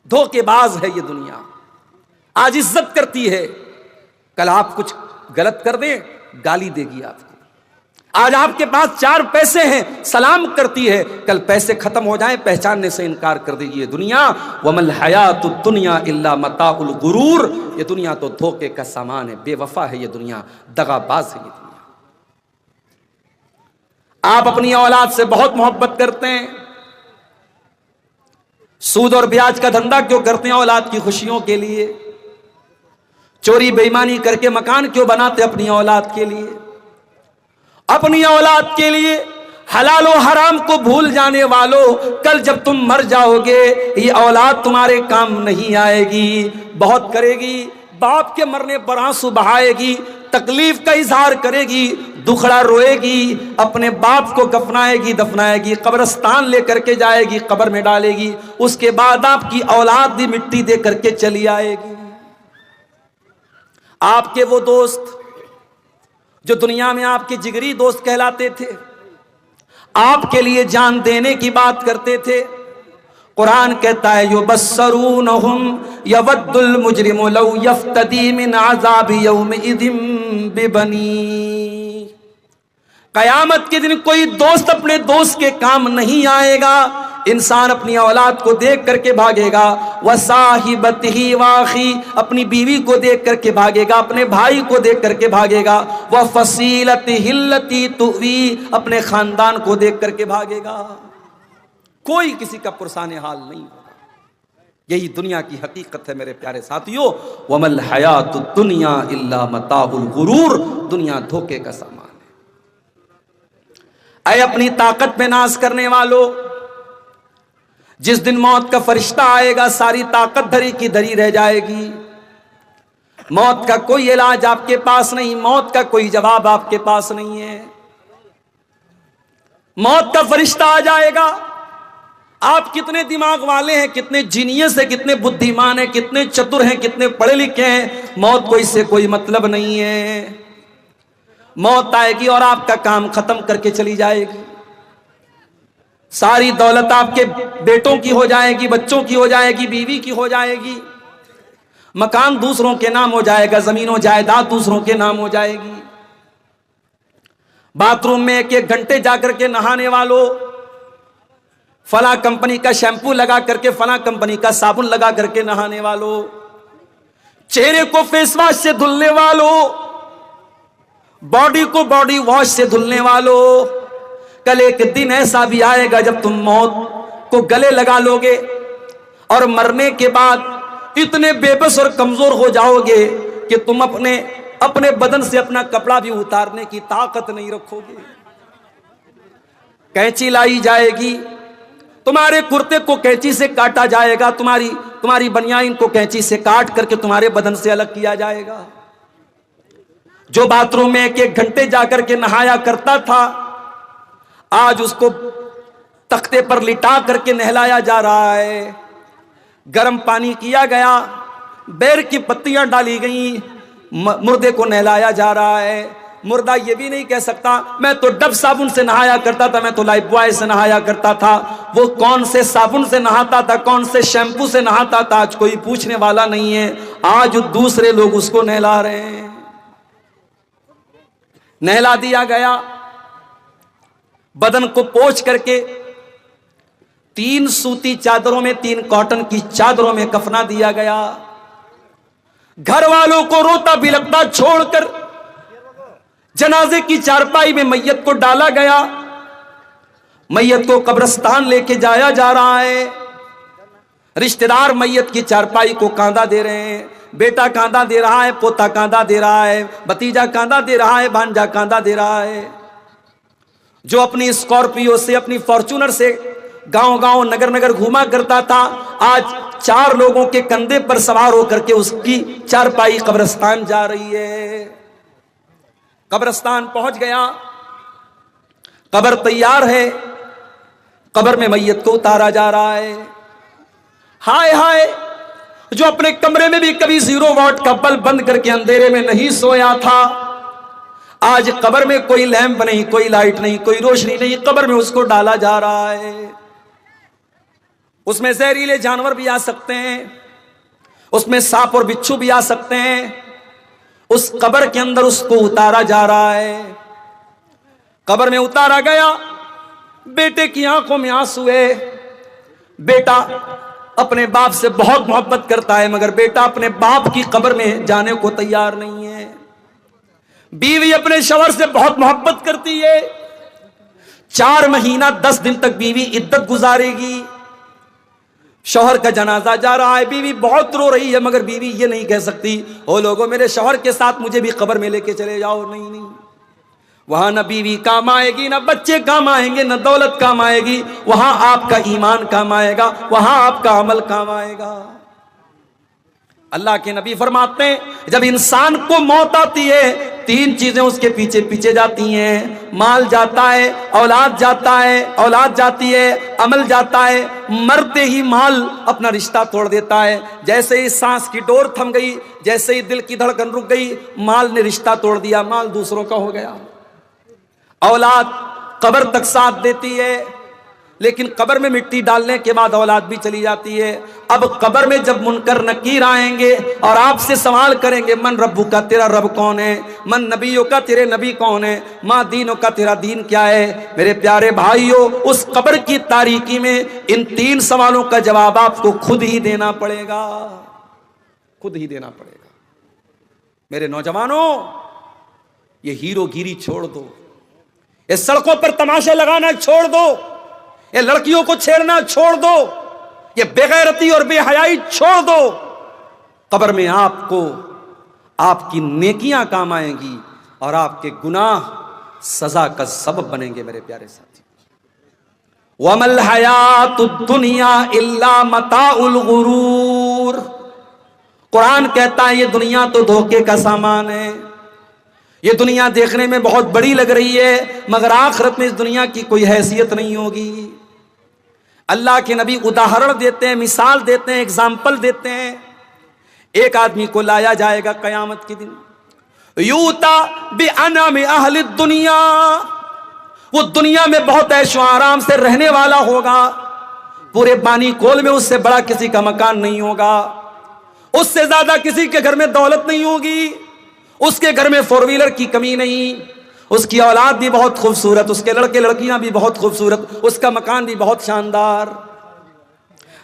धोखेबाज है ये दुनिया। आज इज्जत करती है, कल आप कुछ गलत कर दें गाली देगी आपको। आज आपके पास 4 पैसे हैं, सलाम करती है, कल पैसे खत्म हो जाएं पहचानने से इनकार कर देगी ये दुनिया। वमल हयातुद दुनिया इल्ला मताउल गुरूर, ये दुनिया तो धोखे का सामान है, बेवफा है ये दुनिया, दगाबाज है ये दुनिया। आप अपनी औलाद से बहुत मोहब्बत करते हैं, सूद और ब्याज का धंधा क्यों करते हैं? औलाद की खुशियों के लिए। चोरी बेईमानी करके मकान क्यों बनाते? अपनी औलाद के लिए, अपनी औलाद के लिए। हलाल और हराम को भूल जाने वालों, कल जब तुम मर जाओगे ये औलाद तुम्हारे काम नहीं आएगी। बहुत करेगी, बाप के मरने पर आंसू बहाएगी, तकलीफ का इजहार करेगी, दुखड़ा रोएगी, अपने बाप को कफनाएगी दफनाएगी, कब्रिस्तान लेकर के जाएगी, कब्र में डालेगी। उसके बाद आपकी औलाद भी मिट्टी दे करके चली आएगी। आपके वो दोस्त जो दुनिया में आपके जिगरी दोस्त कहलाते थे, आपके लिए जान देने की बात करते थे, कुरान कहता है युबस्सरूनहुम यवद्दुल मुजरिमु लौ यफ्तदी मिन अज़ाबि यौमिइज़िम बिबनी। कयामत के दिन कोई दोस्त अपने दोस्त के काम नहीं आएगा। इंसान अपनी औलाद को देख करके भागेगा, वह साहिबतिही वाखी, अपनी बीवी को देख करके भागेगा, अपने भाई को देख करके भागेगा, वह फसीलतिही लती तुवी, अपने खानदान को देख करके भागेगा। कोई किसी का पुरसाने हाल नहीं होगा। यही दुनिया की हकीकत है मेरे प्यारे साथियों। वमल हयातुद दुनिया इल्ला मताउल गुरूर, दुनिया धोखे का सामान है। ऐ अपनी ताकत में नाज करने वालों, जिस दिन मौत का फरिश्ता आएगा सारी ताकत धरी की धरी रह जाएगी। मौत का कोई इलाज आपके पास नहीं, मौत का कोई जवाब आपके पास नहीं है। मौत का फरिश्ता आ जाएगा, आप कितने दिमाग वाले हैं, कितने जीनियस हैं, कितने बुद्धिमान हैं, कितने चतुर हैं, कितने पढ़े लिखे हैं, मौत को इससे कोई मतलब नहीं है। मौत आएगी और आपका काम खत्म करके चली जाएगी। सारी दौलत आपके बेटों की हो जाएगी, बच्चों की हो जाएगी, बीवी की हो जाएगी, मकान दूसरों के नाम हो जाएगा, जमीनों जायदाद दूसरों के नाम हो जाएगी। बाथरूम में 1-1 घंटे जाकर के नहाने वालों, फला कंपनी का शैंपू लगा करके, फला कंपनी का साबुन लगा करके नहाने वालों, चेहरे को फेस वॉश से धुलने वालों, बॉडी को बॉडी वॉश से धुलने वालों, कल एक दिन ऐसा भी आएगा जब तुम मौत को गले लगा लोगे और मरने के बाद इतने बेबस और कमजोर हो जाओगे कि तुम अपने बदन से अपना कपड़ा भी उतारने की ताकत नहीं रखोगे। कैंची लाई जाएगी, तुम्हारे कुर्ते को कैंची से काटा जाएगा, तुम्हारी बनियान को कैंची से काट करके तुम्हारे बदन से अलग किया जाएगा। जो बाथरूम में 1-1 घंटे जाकर के नहाया करता था, आज उसको तख्ते पर लिटा करके नहलाया जा रहा है। गर्म पानी किया गया, बेर की पत्तियां डाली गई, मुर्दे को नहलाया जा रहा है। मुर्दा ये भी नहीं कह सकता मैं तो डब साबुन से नहाया करता था, मैं तो लाइफ बॉय से नहाया करता था। वो कौन से साबुन से नहाता था, कौन से शैम्पू से नहाता था, आज कोई पूछने वाला नहीं है। आज दूसरे लोग उसको नहला रहे हैं। नहला दिया गया, बदन को पोंछ करके 3 सूती चादरों में, 3 कॉटन की चादरों में कफना दिया गया। घर वालों को रोता बिलखता छोड़कर जनाजे की चारपाई में मैयत को डाला गया। मैयत को कब्रिस्तान लेके जाया जा रहा है। रिश्तेदार मैयत की चारपाई को कांधा दे रहे हैं। बेटा कांधा दे रहा है, पोता कांधा दे रहा है, भतीजा कांधा दे रहा है, भांजा कांधा दे रहा है। जो अपनी स्कॉर्पियो से, अपनी फॉर्च्यूनर से गांव गांव नगर नगर घूमा करता था, आज 4 लोगों के कंधे पर सवार होकर के उसकी चारपाई कब्रिस्तान जा रही है। कब्रिस्तान पहुंच गया, कब्र तैयार है, कब्र में मैयत को उतारा जा रहा है। हाय हाय, जो अपने कमरे में भी कभी 0 वॉट का बल्ब बंद करके अंधेरे में नहीं सोया था, आज कब्र में कोई लैंप नहीं, कोई लाइट नहीं, कोई रोशनी नहीं, कब्र में उसको डाला जा रहा है। उसमें जहरीले जानवर भी आ सकते हैं, उसमें सांप और बिच्छू भी आ सकते हैं। उस कब्र के अंदर उसको उतारा जा रहा है। कब्र में उतारा गया, बेटे की आंखों में आंसू है। बेटा अपने बाप से बहुत मोहब्बत करता है, मगर बेटा अपने बाप की कब्र में जाने को तैयार नहीं है। बीवी अपने शौहर से बहुत मोहब्बत करती है। 4 महीना 10 दिन तक बीवी इद्दत गुजारेगी। शौहर का जनाजा जा रहा है, बीवी बहुत रो रही है, मगर बीवी ये नहीं कह सकती, ओ लोगों मेरे शौहर के साथ मुझे भी कब्र में लेके चले जाओ। नहीं नहीं, वहां न बीवी काम आएगी, न बच्चे काम आएंगे, न दौलत काम आएगी। वहां आपका ईमान काम आएगा, वहां आपका अमल काम आएगा। अल्लाह के नबी फरमाते हैं जब इंसान को मौत आती है 3 चीजें उसके पीछे पीछे जाती हैं। माल जाता है, औलाद जाता है, औलाद जाती है, अमल जाता है। मरते ही माल अपना रिश्ता तोड़ देता है। जैसे ही सांस की डोर थम गई, जैसे ही दिल की धड़कन रुक गई, माल ने रिश्ता तोड़ दिया, माल दूसरों का हो गया। औलाद कब्र तक साथ देती है, लेकिन कब्र में मिट्टी डालने के बाद औलाद भी चली जाती है। अब कब्र में जब मुनकर नकीर आएंगे और आपसे सवाल करेंगे, मन रब्बू का, तेरा रब कौन है? मन नबियों का, तेरे नबी कौन है? माँ दीनों का, तेरा दीन क्या है? मेरे प्यारे भाइयों, उस कब्र की तारीकी में इन 3 सवालों का जवाब आपको खुद ही देना पड़ेगा, खुद ही देना पड़ेगा। मेरे नौजवानों, ये हीरोगिरी छोड़ दो, ये सड़कों पर तमाशे लगाना छोड़ दो, ये लड़कियों को छेड़ना छोड़ दो, ये बेगैरती और बेहयाई छोड़ दो। कब्र में आपको आपकी नेकियां काम आएंगी और आपके गुनाह सजा का सबब बनेंगे। मेरे प्यारे साथी, वमल हयातुद दुनिया इल्ला मताउल गुरूर। कुरान कहता है ये दुनिया तो धोखे का सामान है। ये दुनिया देखने में बहुत बड़ी लग रही है, मगर आखिरत में इस दुनिया की कोई हैसियत नहीं होगी। अल्लाह के नबी उदाहरण देते हैं, मिसाल देते हैं, एग्जाम्पल देते हैं। एक आदमी को लाया जाएगा कयामत के दिन, यूता बि अनामि अहलि दुनिया। वो दुनिया में बहुत ऐशो आराम से रहने वाला होगा। पूरे बानी कोल में उससे बड़ा किसी का मकान नहीं होगा, उससे ज्यादा किसी के घर में दौलत नहीं होगी, उसके घर में 4 व्हीलर की कमी नहीं, उसकी औलाद भी बहुत खूबसूरत, उसके लड़के लड़कियां भी बहुत खूबसूरत, उसका मकान भी बहुत शानदार।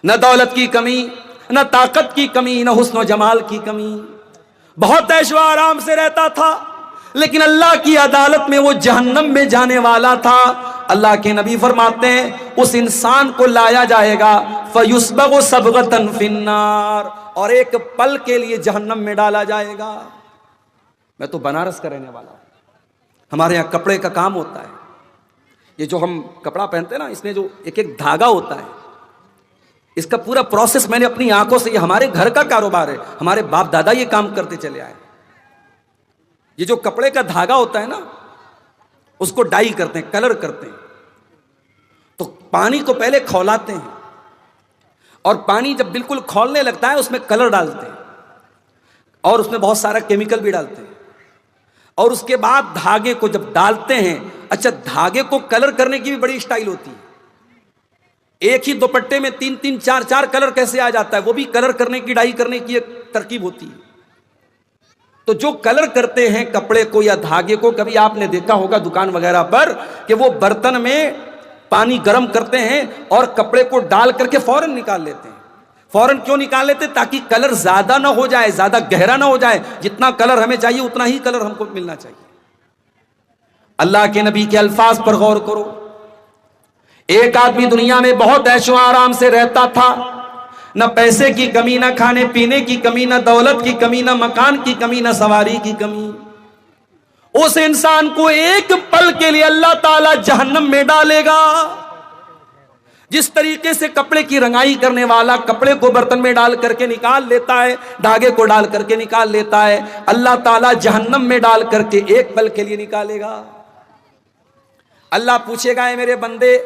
न दौलत की कमी, न ताकत की कमी, न हुस्न जमाल की कमी, बहुत ऐशो आराम से रहता था। लेकिन अल्लाह की अदालत में वो जहन्नम में जाने वाला था। अल्लाह के नबी फरमाते हैं उस इंसान को लाया जाएगा, फयुस्बगु सबगतन फिन्नार, और एक पल के लिए जहन्नम में डाला जाएगा। मैं तो बनारस का रहने वाला हूं, हमारे यहाँ कपड़े का काम होता है। ये जो हम कपड़ा पहनते हैं ना, इसमें जो एक एक धागा होता है, इसका पूरा प्रोसेस मैंने अपनी आंखों से, ये हमारे घर का कारोबार है, हमारे बाप दादा ये काम करते चले आए। ये जो कपड़े का धागा होता है ना, उसको डाई करते हैं, कलर करते हैं। तो पानी को पहले खौलाते हैं, और पानी जब बिल्कुल खौलने लगता है उसमें कलर डालते हैं, और उसमें बहुत सारा केमिकल भी डालते हैं। और उसके बाद धागे को जब डालते हैं, अच्छा धागे को कलर करने की भी बड़ी स्टाइल होती है। एक ही दुपट्टे में 3-3, 4-4 कलर कैसे आ जाता है, वो भी कलर करने की, डाई करने की एक तरकीब होती है। तो जो कलर करते हैं कपड़े को या धागे को, कभी आपने देखा होगा दुकान वगैरह पर कि वो बर्तन में पानी गर्म करते हैं और कपड़े को डाल करके फौरन निकाल लेते हैं। फौरन क्यों निकाल लेते? ताकि कलर ज्यादा ना हो जाए, ज्यादा गहरा ना हो जाए। जितना कलर हमें चाहिए उतना ही कलर हमको मिलना चाहिए। अल्लाह के नबी के अल्फाज पर गौर करो। एक आदमी दुनिया में बहुत ऐशो आराम से रहता था, न पैसे की कमी, न खाने पीने की कमी, न दौलत की कमी, न मकान की कमी, न सवारी की कमी। उस इंसान को एक पल के लिए अल्लाह ताला जहन्नम में डालेगा। जिस तरीके से कपड़े की रंगाई करने वाला कपड़े को बर्तन में डाल करके निकाल लेता है, धागे को डाल करके निकाल लेता है, अल्लाह ताला जहन्नम में डाल करके एक पल के लिए निकालेगा। अल्लाह पूछेगा, है मेरे बंदे,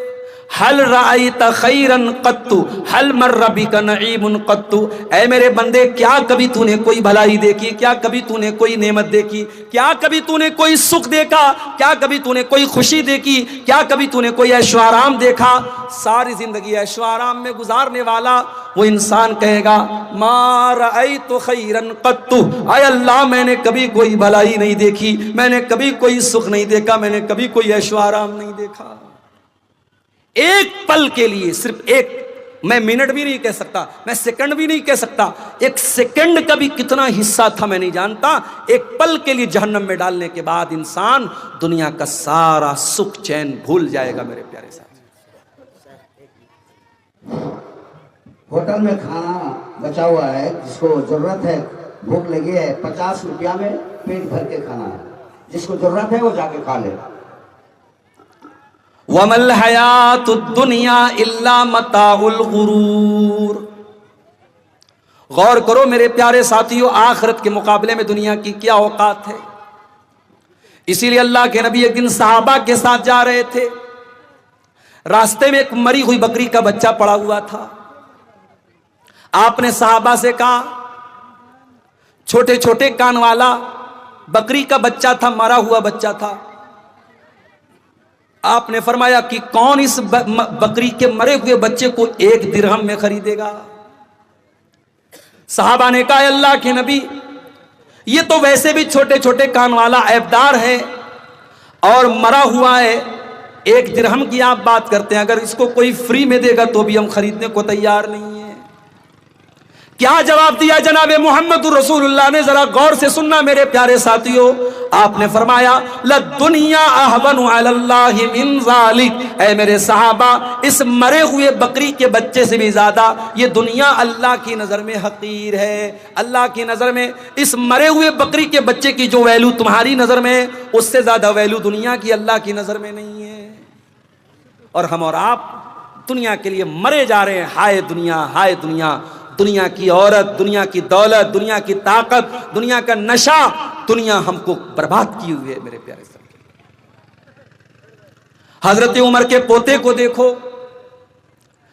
हल रायत खैरन कत्तु हल मर्र बिका नईमुन कत्तु। ऐ मेरे बंदे, क्या कभी तूने कोई भलाई देखी? क्या कभी तूने कोई नेमत देखी? क्या कभी तूने कोई सुख देखा? क्या कभी तूने कोई खुशी देखी? क्या कभी तूने कोई ऐशो आराम देखा? सारी जिंदगी ऐशो आराम में गुजारने वाला वो इंसान कहेगा मा रअयतु खैरन कत्तु, आय अल्लाह मैंने कभी कोई भलाई नहीं देखी, मैंने कभी कोई सुख नहीं देखा, मैंने कभी कोई ऐशो आराम नहीं देखा। एक पल के लिए, सिर्फ एक, मैं मिनट भी नहीं कह सकता, मैं सेकंड भी नहीं कह सकता, एक सेकंड का भी कितना हिस्सा था मैं नहीं जानता। एक पल के लिए जहन्नम में डालने के बाद इंसान दुनिया का सारा सुख चैन भूल जाएगा। मेरे प्यारे साथ, होटल में खाना बचा हुआ है, जिसको जरूरत है, भूख लगी है, 50 रुपया में पेट भर के खाना है, जिसको जरूरत है वो जाके खा ले। वमल हयातुद दुनिया इल्ला मताउल गुरूर। गौर करो मेरे प्यारे साथियों, आखिरत के मुकाबले में दुनिया की क्या औकात है। इसीलिए अल्लाह के नबी एक दिन सहाबा के साथ जा रहे थे, रास्ते में एक मरी हुई बकरी का बच्चा पड़ा हुआ था। आपने सहाबा से कहा, छोटे छोटे कान वाला बकरी का बच्चा था, मरा हुआ बच्चा था। आपने फरमाया कि कौन इस बकरी के मरे हुए बच्चे को 1 दिरहम में खरीदेगा? सहाबा ने कहा, अल्लाह के नबी, ये तो वैसे भी छोटे छोटे कान वाला ऐबदार है और मरा हुआ है, 1 दिरहम की आप बात करते हैं, अगर इसको कोई फ्री में देगा तो भी हम खरीदने को तैयार नहीं है। क्या जवाब दिया जनाबे मोहम्मद रसूलुल्लाह ने? जरा गौर से सुनना मेरे प्यारे साथियों। आपने फरमाया लद्दुनिया अहवनु अलल्लाहि मिन ज़ालिक। ऐ मेरे सहाबा, इस मरे हुए बकरी के बच्चे से भी ज्यादा ये दुनिया अल्लाह की नजर में हकीर है। अल्लाह की नजर में इस मरे हुए बकरी के बच्चे की जो वैल्यू तुम्हारी नजर में है, उससे ज्यादा वैल्यू दुनिया की अल्लाह की नजर में नहीं है। और हम और आप दुनिया के लिए मरे जा रहे हैं। हाय दुनिया, हाय दुनिया, दुनिया की औरत, दुनिया की दौलत, दुनिया की ताकत, दुनिया का नशा, दुनिया हमको बर्बाद की हुई है। मेरे प्यारे साथी, हजरत उमर के पोते को देखो,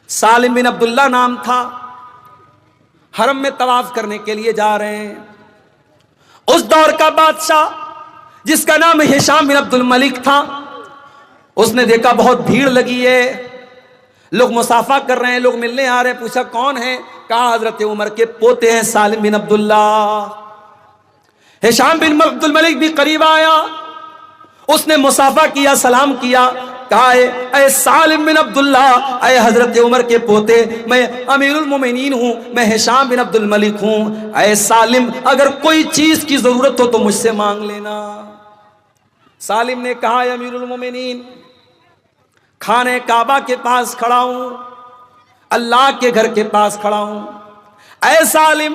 सालिम बिन अब्दुल्ला नाम था, हरम में तवाफ करने के लिए जा रहे हैं। उस दौर का बादशाह जिसका नाम हिशाम बिन अब्दुल मलिक था, उसने देखा बहुत भीड़ लगी है, लोग मुसाफा कर रहे हैं, लोग मिलने आ रहे हैं। पूछा कौन है? कहा हजरत उमर के पोते हैं सालिम बिन अब्दुल्ला। हिशाम बिन अब्दुल मलिक भी करीब आया, उसने मुसाफा किया, सलाम किया, कहा ऐ सालिम बिन अब्दुल्ला, ऐ हजरत उमर के पोते, मैं अमीरुल मोमिनीन हूं, मैं हिशाम बिन अब्दुल मलिक हूं। ऐ सालिम, अगर कोई चीज की जरूरत हो तो मुझसे मांग लेना। सालिम ने कहा अमीरुल मोमिनीन, खाने काबा के पास खड़ा हूं, अल्लाह के घर के पास खड़ा हूं। ऐ सालिम,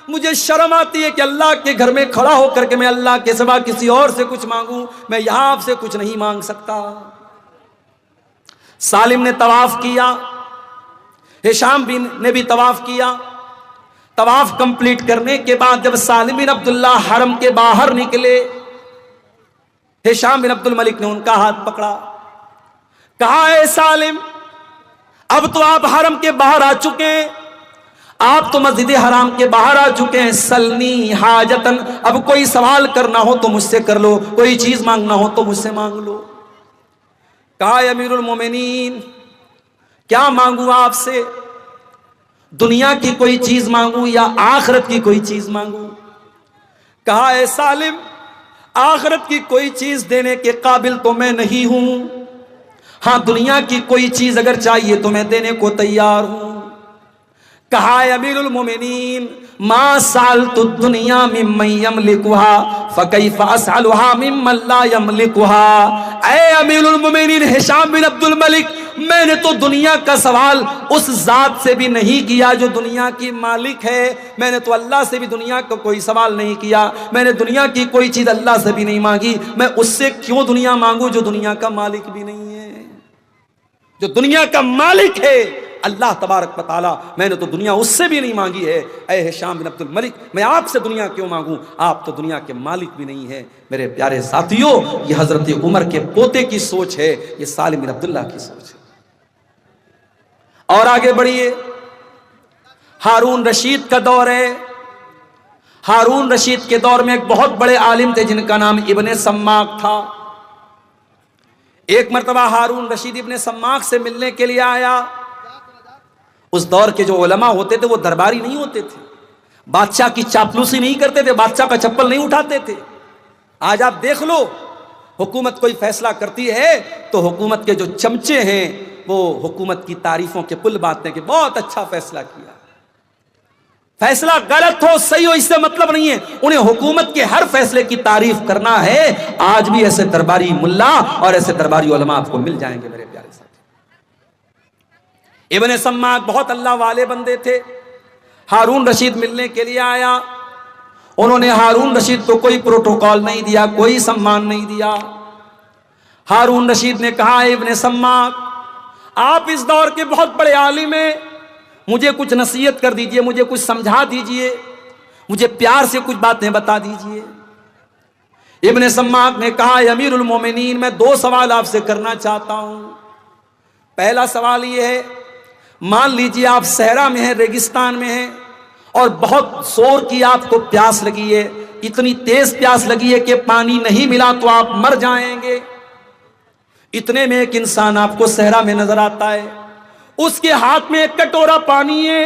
मुझे शर्म आती है कि अल्लाह के घर में खड़ा होकर के मैं अल्लाह के सिवा किसी और से कुछ मांगूं, मैं यहां आपसे कुछ नहीं मांग सकता। सालिम ने तवाफ किया, हिशाम बिन ने भी तवाफ किया। तवाफ कंप्लीट करने के बाद जब सालिम बिन अब्दुल्ला हरम के बाहर निकले, हिशाम बिन अब्दुल मलिक ने उनका हाथ पकड़ा, कहा है सालिम, अब तो आप हरम के बाहर आ चुके हैं, आप तो मस्जिद हराम के बाहर आ चुके हैं। सलनी हाजतन, अब कोई सवाल करना हो तो मुझसे कर लो, कोई चीज मांगना हो तो मुझसे मांग लो। कहा अमीरुल मोमिनीन, क्या मांगू आपसे? दुनिया की कोई चीज मांगू या आखिरत की कोई चीज मांगू? कहा है सालिम, आखिरत की कोई चीज देने के काबिल तो मैं नहीं हूं, हां दुनिया की कोई चीज अगर चाहिए तो मैं देने को तैयार हूं। कहा अमीरुल मोमिनीन, मा सालतु दुनिया मिम्मन यमलिकुहा फकैफ असअलुहा मिम्मन ला यमलिकुहा। ऐ अमीरुल मोमिनीन हिशाम बिन अब्दुल मलिक, मैंने तो दुनिया का सवाल उस जात से भी नहीं किया जो दुनिया की मालिक है, मैंने तो अल्लाह से भी दुनिया का कोई सवाल नहीं किया, मैंने दुनिया की कोई चीज अल्लाह से भी नहीं मांगी, मैं उससे क्यों दुनिया मांगू जो दुनिया का मालिक भी नहीं है। जो दुनिया का मालिक है अल्लाह तबारक व तआला, मैंने तो दुनिया उससे भी नहीं मांगी है। ऐ हिशाम बिन अब्दुल मलिक, मैं आपसे दुनिया क्यों मांगूं, आप तो दुनिया के मालिक भी नहीं है। मेरे प्यारे साथियों, ये हजरत उमर के पोते की सोच है, ये सालिम बिन अब्दुल्ला की सोच है। और आगे बढ़िए, हारून रशीद का दौर है। हारून रशीद के दौर में एक बहुत बड़े आलिम थे जिनका नाम इब्ने सम्माक था। एक मर्तबा हारून रशीद इब्ने सम्माक से मिलने के लिए आया। उस दौर के जो उलमा होते थे वो दरबारी नहीं होते थे, बादशाह की चापलूसी नहीं करते थे, बादशाह का चप्पल नहीं उठाते थे। आज आप देख लो, हुकूमत कोई फैसला करती है तो हुकूमत के जो चमचे हैं वो हुकूमत की तारीफों के पुल बांटते हैं कि बहुत अच्छा फैसला किया। फैसला गलत हो सही हो इससे मतलब नहीं है, उन्हें हुकूमत के हर फैसले की तारीफ करना है। आज भी ऐसे दरबारी मुल्ला और ऐसे दरबारी उलमा आपको मिल जाएंगे मेरे प्यारे साथी। इब्ने सम्माक बहुत अल्लाह वाले बंदे थे। हारून रशीद मिलने के लिए आया। उन्होंने हारून रशीद को कोई प्रोटोकॉल नहीं दिया, कोई सम्मान नहीं दिया। हारून रशीद ने कहा, इब्ने सम्माक, आप इस दौर के बहुत बड़े आलिम हैं, मुझे कुछ नसीहत कर दीजिए, मुझे कुछ समझा दीजिए, मुझे प्यार से कुछ बातें बता दीजिए। इब्ने सम्माक ने कहा, अमीरुल मोमिनीन, मैं 2 सवाल आपसे करना चाहता हूं। पहला सवाल यह है, मान लीजिए आप सहरा में हैं, रेगिस्तान में हैं और बहुत जोर की आपको प्यास लगी है, इतनी तेज प्यास लगी है कि पानी नहीं मिला तो आप मर जाएंगे। इतने में एक इंसान आपको सहरा में नजर आता है, उसके हाथ में एक कटोरा पानी है।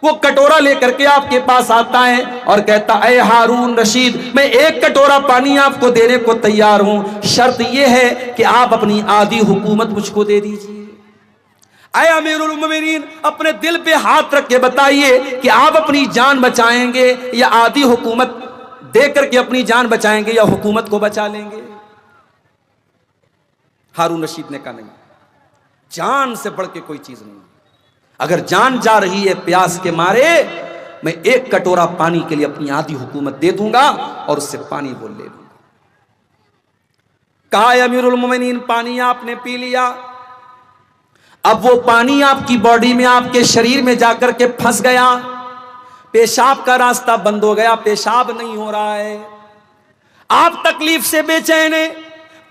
वो कटोरा लेकर के आपके पास आता है और कहता, ऐ हारून रशीद, मैं एक कटोरा पानी आपको देने को तैयार हूं, शर्त यह है कि आप अपनी आधी हुकूमत मुझको दे दीजिए। ऐ अमीरुल मोमिनीन, अपने दिल पे हाथ रख के बताइए कि आप अपनी जान बचाएंगे या आधी हुकूमत दे करके अपनी जान बचाएंगे या हुकूमत को बचा लेंगे। हारून रशीद ने कहा, नहीं, जान से बढ़ के कोई चीज नहीं। अगर जान जा रही है प्यास के मारे, मैं एक कटोरा पानी के लिए अपनी आधी हुकूमत दे दूंगा और उससे पानी वो ले लूंगा। कहा, अमीरुल मोमिनीन, पानी आपने पी लिया, अब वो पानी आपकी बॉडी में, आपके शरीर में जाकर के फंस गया, पेशाब का रास्ता बंद हो गया, पेशाब नहीं हो रहा है, आप तकलीफ से बेचैन हैं,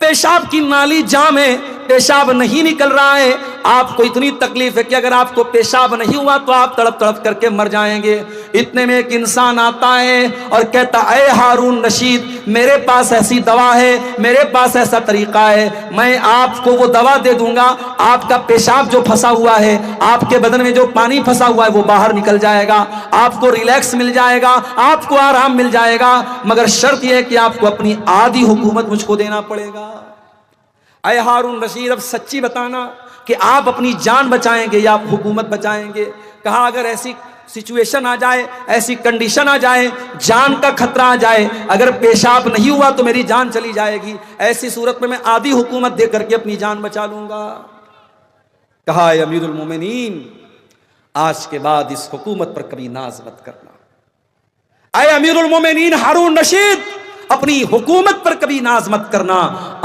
पेशाब की नाली जाम है, पेशाब नहीं निकल रहा है, आपको इतनी तकलीफ है कि अगर आपको पेशाब नहीं हुआ तो आप तड़प तड़प करके मर जाएंगे। इतने में एक इंसान आता है और कहता, ऐ हारून रशीद, मेरे पास ऐसी दवा है, मेरे पास ऐसा तरीका है, मैं आपको वो दवा दे दूंगा, आपका पेशाब जो फंसा हुआ है, आपके बदन में जो पानी फंसा हुआ है वो बाहर निकल जाएगा, आपको रिलैक्स मिल जाएगा, आपको आराम मिल जाएगा, मगर शर्त यह है कि आपको अपनी आधी हुकूमत मुझको देना पड़ेगा। ऐ हारून रशीद, अब सच्ची बताना कि आप अपनी जान बचाएंगे या आप हुकूमत बचाएंगे। कहा, अगर ऐसी सिचुएशन आ जाए, ऐसी कंडीशन आ जाए, जान का खतरा आ जाए, अगर पेशाब नहीं हुआ तो मेरी जान चली जाएगी, ऐसी सूरत में मैं आधी हुकूमत दे करके अपनी जान बचा लूंगा। कहा, अमीरुल मोमिनीन, आज के बाद इस हुकूमत पर कभी नाज मत करना। ऐ अमीरुल मोमिनीन हारून रशीद, अपनी हुकूमत पर कभी नाज मत करना।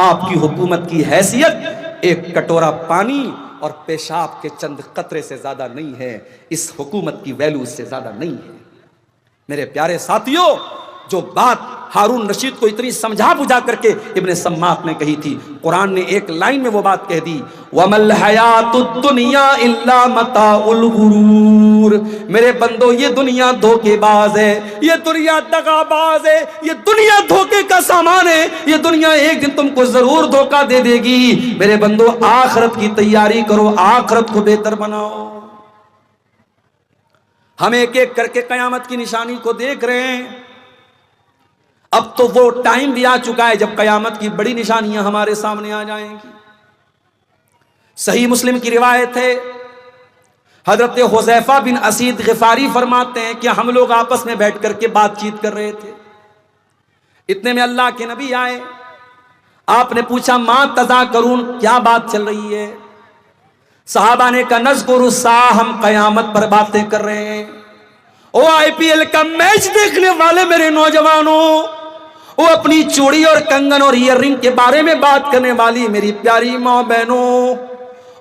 आपकी हुकूमत की हैसियत एक कटोरा पानी और पेशाब के चंद कतरे से ज्यादा नहीं है, इस हुकूमत की वैल्यू इससे ज्यादा नहीं है। मेरे प्यारे साथियों, जो बात हारून रशीद को इतनी समझा बुझा करके इब्ने सम्माक ने कही थी, कुरान ने एक लाइन में वो बात कह दी, वमल हयातुद दुनिया इल्ला मताउल गुरूर। मेरे बंदो, ये दुनिया धोखेबाज है, ये दुनिया दगाबाज है, ये दुनिया धोखे का सामान है, ये दुनिया एक दिन तुमको जरूर धोखा दे देगी। मेरे बंदो, आखिरत की तैयारी करो, आखिरत को बेहतर बनाओ। हम एक एक करके कयामत की निशानी को देख रहे हैं। अब तो वो टाइम भी आ चुका है जब कयामत की बड़ी निशानियां हमारे सामने आ जाएंगी। सही मुस्लिम की रिवायत है, हजरत हुज़ैफा बिन असीद गिफारी फरमाते हैं कि हम लोग आपस में बैठ करके बातचीत कर रहे थे। इतने में अल्लाह के नबी आए। आपने पूछा, मां तज़ाकरून, क्या बात चल रही है? सहाबा ने कहा, नज़कुरुस्सा, हम कयामत पर बातें कर रहे हैं। ओ आईपीएल का मैच देखने वाले मेरे नौजवानों, वो अपनी चूड़ी और कंगन और ईयररिंग के बारे में बात करने वाली मेरी प्यारी माँ बहनों,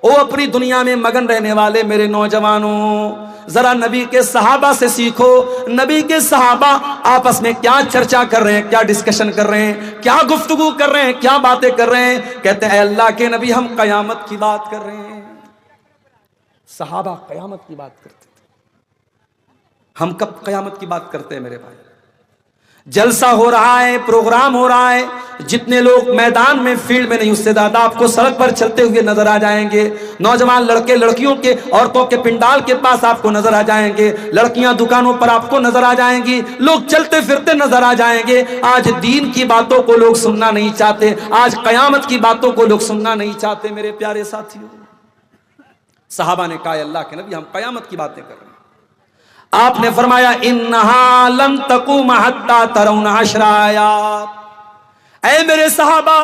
वो अपनी दुनिया में मगन रहने वाले मेरे नौजवानों, जरा नबी के सहाबा से सीखो। नबी के सहाबा आपस में क्या चर्चा कर रहे हैं, क्या डिस्कशन कर रहे हैं, क्या गुफ्तगू कर रहे हैं, क्या बातें कर रहे हैं? कहते हैं, अल्लाह के नबी, हम कयामत की बात कर रहे हैं। सहाबा कयामत की बात करते थे। हम कब कयामत की बात करते हैं मेरे भाई? जलसा हो रहा है, प्रोग्राम हो रहा है, जितने लोग मैदान में फील्ड में नहीं, उससे ज्यादा आपको सड़क पर चलते हुए नजर आ जाएंगे। नौजवान लड़के लड़कियों के, औरतों के पिंडाल के पास आपको नजर आ जाएंगे, लड़कियां दुकानों पर आपको नजर आ जाएंगी, लोग चलते फिरते नजर आ जाएंगे। आज दीन की बातों को लोग सुनना नहीं चाहते, आज कयामत की बातों को लोग सुनना नहीं चाहते मेरे प्यारे साथियों। सहाबा ने कहा, अल्लाह के नबी हम कयामत की बातें कर रहे हैं। आपने फरमाया, इन्नहा लन तक़ूम हत्ता तरौना अशरा आयात। ऐ मेरे सहाबा,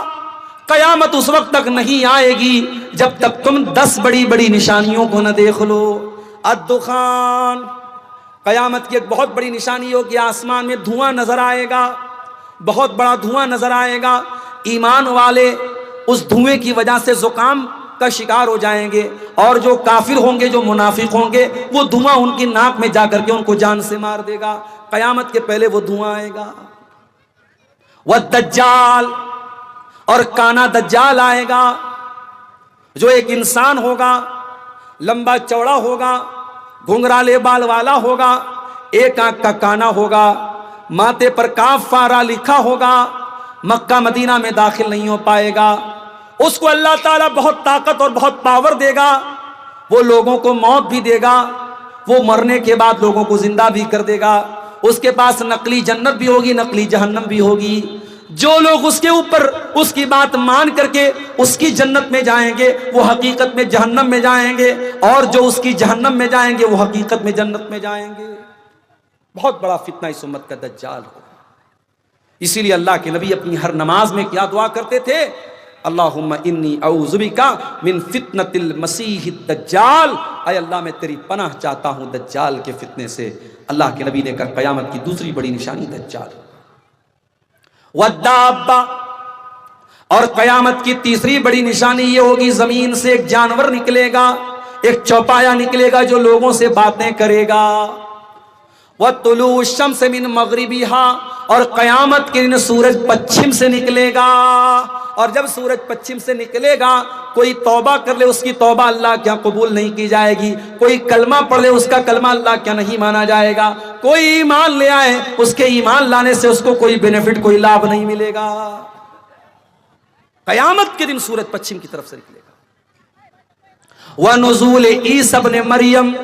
कयामत उस वक्त तक नहीं आएगी जब तक तुम 10 बड़ी बड़ी निशानियों को न देख लो। अद्दुखान, कयामत की एक बहुत बड़ी निशानी होगी, आसमान में धुआं नजर आएगा, बहुत बड़ा धुआं नजर आएगा। ईमान वाले उस धुएं की वजह से जुकाम का शिकार हो जाएंगे, और जो काफिर होंगे, जो मुनाफिक होंगे, वो धुआं उनकी नाक में जाकर के उनको जान से मार देगा। कयामत के पहले वो धुआं आएगा। वह दज्जाल, और काना दज्जाल आएगा, जो एक इंसान होगा, लंबा चौड़ा होगा, घुंघराले बाल वाला होगा, एक आंख का काना होगा, माथे पर काफ फारा लिखा होगा, मक्का मदीना में दाखिल नहीं हो पाएगा। उसको अल्लाह ताला बहुत ताकत और बहुत पावर देगा, वो लोगों को मौत भी देगा, वो मरने के बाद लोगों को जिंदा भी कर देगा। उसके पास नकली जन्नत भी होगी, नकली जहन्नम भी होगी। जो लोग उसके ऊपर उसकी बात मान करके उसकी जन्नत में जाएंगे, वो हकीकत में जहन्नम में जाएंगे, और जो उसकी जहन्नम में जाएंगे, वो हकीकत में जन्नत में जाएंगे। बहुत बड़ा फितना इस उम्मत का दज्जाल हो। इसीलिए अल्लाह के नबी अपनी हर नमाज में क्या दुआ करते थे? अल्लाहुम्मा इन्नी औज़ु बिका मिन फितनतिल मसीहिद दज्जाल। ऐ अल्लाह, मैं तेरी पनाह चाहता हूं दज्जाल के फितने से। अल्लाह के नबी ने कहा, कयामत की दूसरी बड़ी निशानी दज्जाल। वद्दाब्बा, और कयामत की तीसरी बड़ी निशानी ये होगी, जमीन से एक जानवर निकलेगा, एक चौपाया निकलेगा जो लोगों से बातें करेगा। वह तुलू शम्स मिन मगरिबिहा, और कयामत के दिन सूरज पश्चिम से निकलेगा। और जब सूरज पश्चिम से निकलेगा, कोई तौबा कर ले, उसकी तौबा अल्लाह क्या कबूल नहीं की जाएगी। कोई कलमा पढ़ ले, उसका कलमा अल्लाह क्या नहीं माना जाएगा। कोई ईमान ले आए, उसके ईमान लाने से उसको कोई बेनिफिट, कोई लाभ नहीं मिलेगा। कयामत के दिन सूरज पश्चिम की तरफ से निकलेगा। वह नुज़ूल ईसा इब्न मरियम,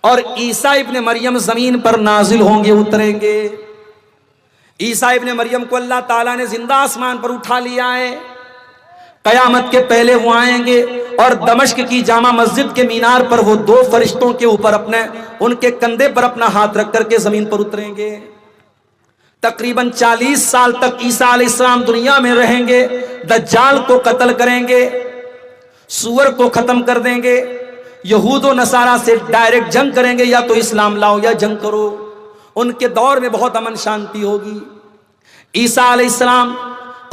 और ईसा इब्न मरियम जमीन पर नाजिल होंगे, उतरेंगे। ईसा इब्न मरियम को अल्लाह ताला ने जिंदा आसमान पर उठा लिया है। कयामत के पहले वो आएंगे, और दमिश्क की जामा मस्जिद के मीनार पर वो 2 फरिश्तों के ऊपर उनके कंधे पर अपना हाथ रख करके जमीन पर उतरेंगे। तकरीबन 40 साल तक ईसा अलैहिस्सलाम दुनिया में रहेंगे। दज्जाल को कत्ल करेंगे, सूअर को खत्म कर देंगे, यहूद व नसारा से डायरेक्ट जंग करेंगे, या तो इस्लाम लाओ या जंग करो। उनके दौर में बहुत अमन शांति होगी। ईसा अलैहिस्सलाम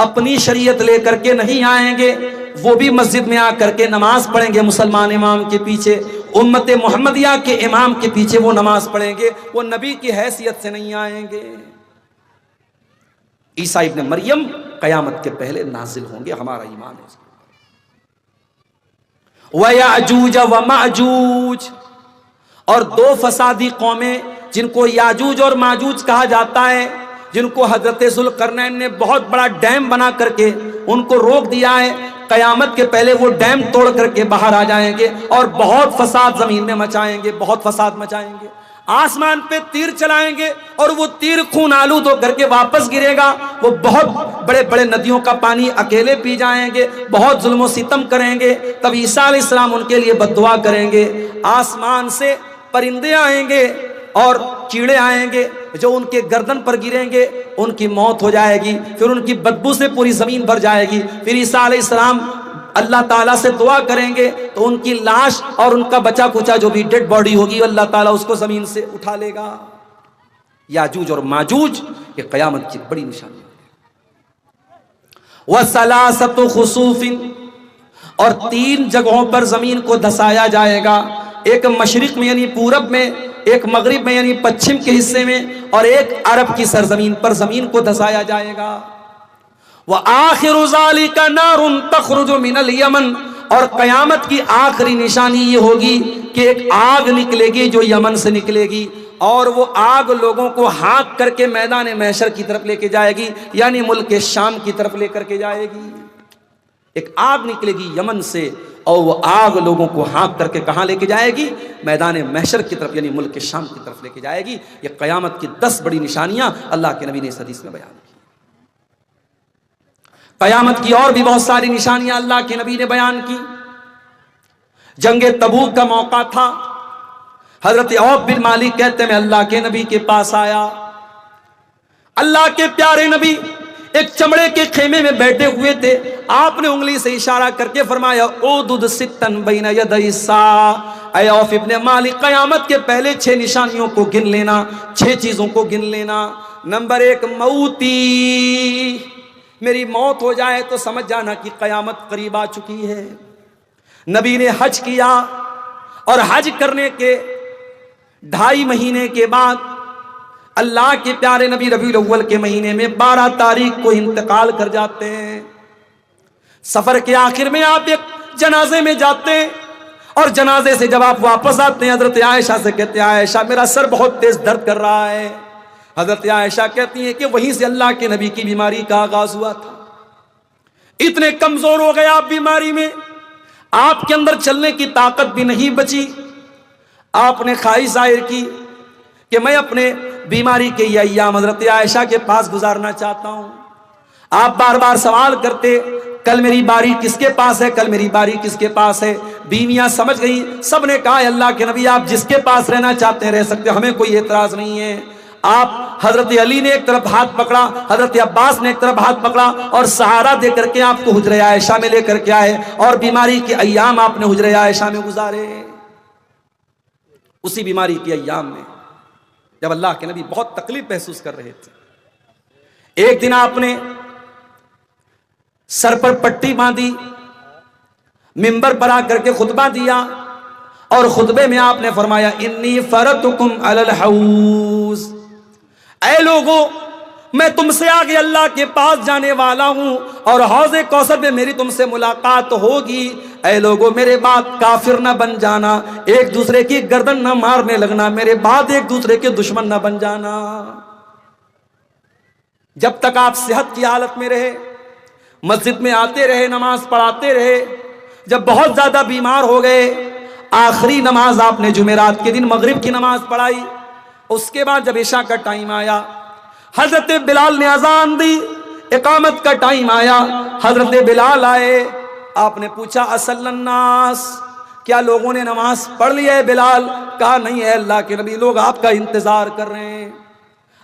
अपनी शरीयत लेकर के नहीं आएंगे, वो भी मस्जिद में आकर के नमाज पढ़ेंगे मुसलमान इमाम के पीछे, उम्मत मोहम्मदिया के इमाम के पीछे वो नमाज पढ़ेंगे। वो नबी की हैसियत से नहीं आएंगे। ईसा इब्न मरियम कयामत के पहले नाजिल होंगे, हमारा ईमान है। वयाजूज व माजूज, और 2 फसादी कौमें जिनको याजूज और माजूज कहा जाता है, जिनको हजरत ज़ुल्करनैन ने बहुत बड़ा डैम बना करके उनको रोक दिया है। कयामत के पहले वो डैम तोड़ करके बाहर आ जाएंगे और बहुत फसाद जमीन में मचाएंगे, बहुत फसाद मचाएंगे। आसमान पे तीर चलाएंगे और वो तीर खून आलूद होकर के वापस गिरेगा। वो बहुत बड़े बड़े नदियों का पानी अकेले पी जाएंगे, बहुत जुल्म सितम करेंगे। तब ईसा अलैहिस्सलाम उनके लिए बद्दुआ करेंगे। आसमान से परिंदे आएंगे और कीड़े आएंगे जो उनके गर्दन पर गिरेंगे, उनकी मौत हो जाएगी। फिर उनकी बदबू से पूरी जमीन भर जाएगी। फिर ईसा अलैहिस्सलाम अल्लाह ताला से दुआ करेंगे तो उनकी लाश और उनका बचा कुचा जो भी डेड बॉडी होगी अल्लाह ताला उसको जमीन से उठा लेगा। याजूज और माजूज ये कयामत की बड़ी निशानी है। वसलासतु खुसूफिन, और 3 जगहों पर जमीन को धसाया जाएगा। एक मशरिक में यानी पूरब में, एक मगरिब में यानी पश्चिम के हिस्से में, और एक अरब की सरजमीन पर जमीन को धसाया जाएगा। व आखिरु ज़ालिका नारुन तखरुजु मिनल यमन, और कयामत की आखिरी निशानी ये होगी कि एक आग निकलेगी जो यमन से निकलेगी, और वो आग लोगों को हाँक करके मैदान महशर की तरफ लेके जाएगी, यानी मुल्क शाम की तरफ लेकर के जाएगी। एक आग निकलेगी यमन से और वो आग लोगों को हाँक करके कहाँ लेके जाएगी? मैदान महशर की तरफ, यानी मुल्क शाम की तरफ लेके जाएगी। ये कयामत की 10 बड़ी निशानियां अल्लाह के नबी ने इस हदीस में बयान की। कयामत की और भी बहुत सारी निशानियां अल्लाह के नबी ने बयान की। जंगे तबूक का मौका था। हजरत औफ बिन मालिक कहते मैं अल्लाह के नबी के पास आया। अल्लाह के प्यारे नबी एक चमड़े के खेमे में बैठे हुए थे। आपने उंगली से इशारा करके फरमाया उदुद सित्तन बैन यदै सा, ऐ औफ इब्न मालिक कयामत के पहले 6 निशानियों को गिन लेना, 6 चीजों को गिन लेना। नंबर 1 मौती, मेरी मौत हो जाए तो समझ जाना कि कयामत करीब आ चुकी है। नबी ने हज किया और हज करने के 2.5 महीने के बाद अल्लाह के प्यारे नबी रबीउल अव्वल के महीने में 12 तारीख को इंतकाल कर जाते हैं। सफर के आखिर में आप एक जनाजे में जाते हैं और जनाजे से जब आप वापस आते हैं हजरत आयशा से कहते हैं आयशा मेरा सर बहुत तेज दर्द कर रहा है। हजरत आयशा कहती हैं कि वहीं से अल्लाह के नबी की बीमारी का आगाज हुआ था। इतने कमजोर हो गए आप बीमारी में, आपके अंदर चलने की ताकत भी नहीं बची। आपने ख्वाहिश जाहिर की कि मैं अपने बीमारी के ये अय्याम हजरत आयशा के पास गुजारना चाहता हूं। आप बार बार सवाल करते कल मेरी बारी किसके पास है, कल मेरी बारी किसके पास है। बीवियां समझ गई, सबने कहा अल्लाह के नबी आप जिसके पास रहना चाहते हैं रह सकते, हमें कोई एतराज नहीं है। आप हजरत अली ने एक तरफ हाथ पकड़ा, हजरत अब्बास ने एक तरफ हाथ पकड़ा और सहारा दे करके आपको हुजरे आयशा में लेकर के आए और बीमारी के अय्याम आपने हुजरे आयशा में गुजारे। उसी बीमारी के अय्याम में जब अल्लाह के नबी बहुत तकलीफ महसूस कर रहे थे, एक दिन आपने सर पर पट्टी बांधी, मिंबर पर आकर के खुतबा दिया और खुतबे में आपने फरमाया इन्नी फरतुकुम अलल हौज, ऐ लोगों मैं तुमसे आगे अल्लाह के पास जाने वाला हूं और हौज़े कौसर में मेरी तुमसे मुलाकात होगी। ऐ लोगों मेरे बाद काफिर ना बन जाना, एक दूसरे की गर्दन ना मारने लगना, मेरे बाद एक दूसरे के दुश्मन ना बन जाना। जब तक आप सेहत की हालत में रहे, मस्जिद में आते रहे, नमाज पढ़ाते रहे। जब बहुत ज्यादा बीमार हो गए, आखिरी नमाज आपने जुमेरात के दिन मगरिब की नमाज पढ़ाई। उसके बाद जब इशा का टाइम आया, हजरत बिलाल ने अजान दी, इकामत का टाइम आया, हजरत बिलाल आए। आपने पूछा असल्लन्नास, क्या लोगों ने नमाज पढ़ ली है बिलाल? कहा नहीं है अल्लाह के नबी, लोग आपका इंतजार कर रहे हैं।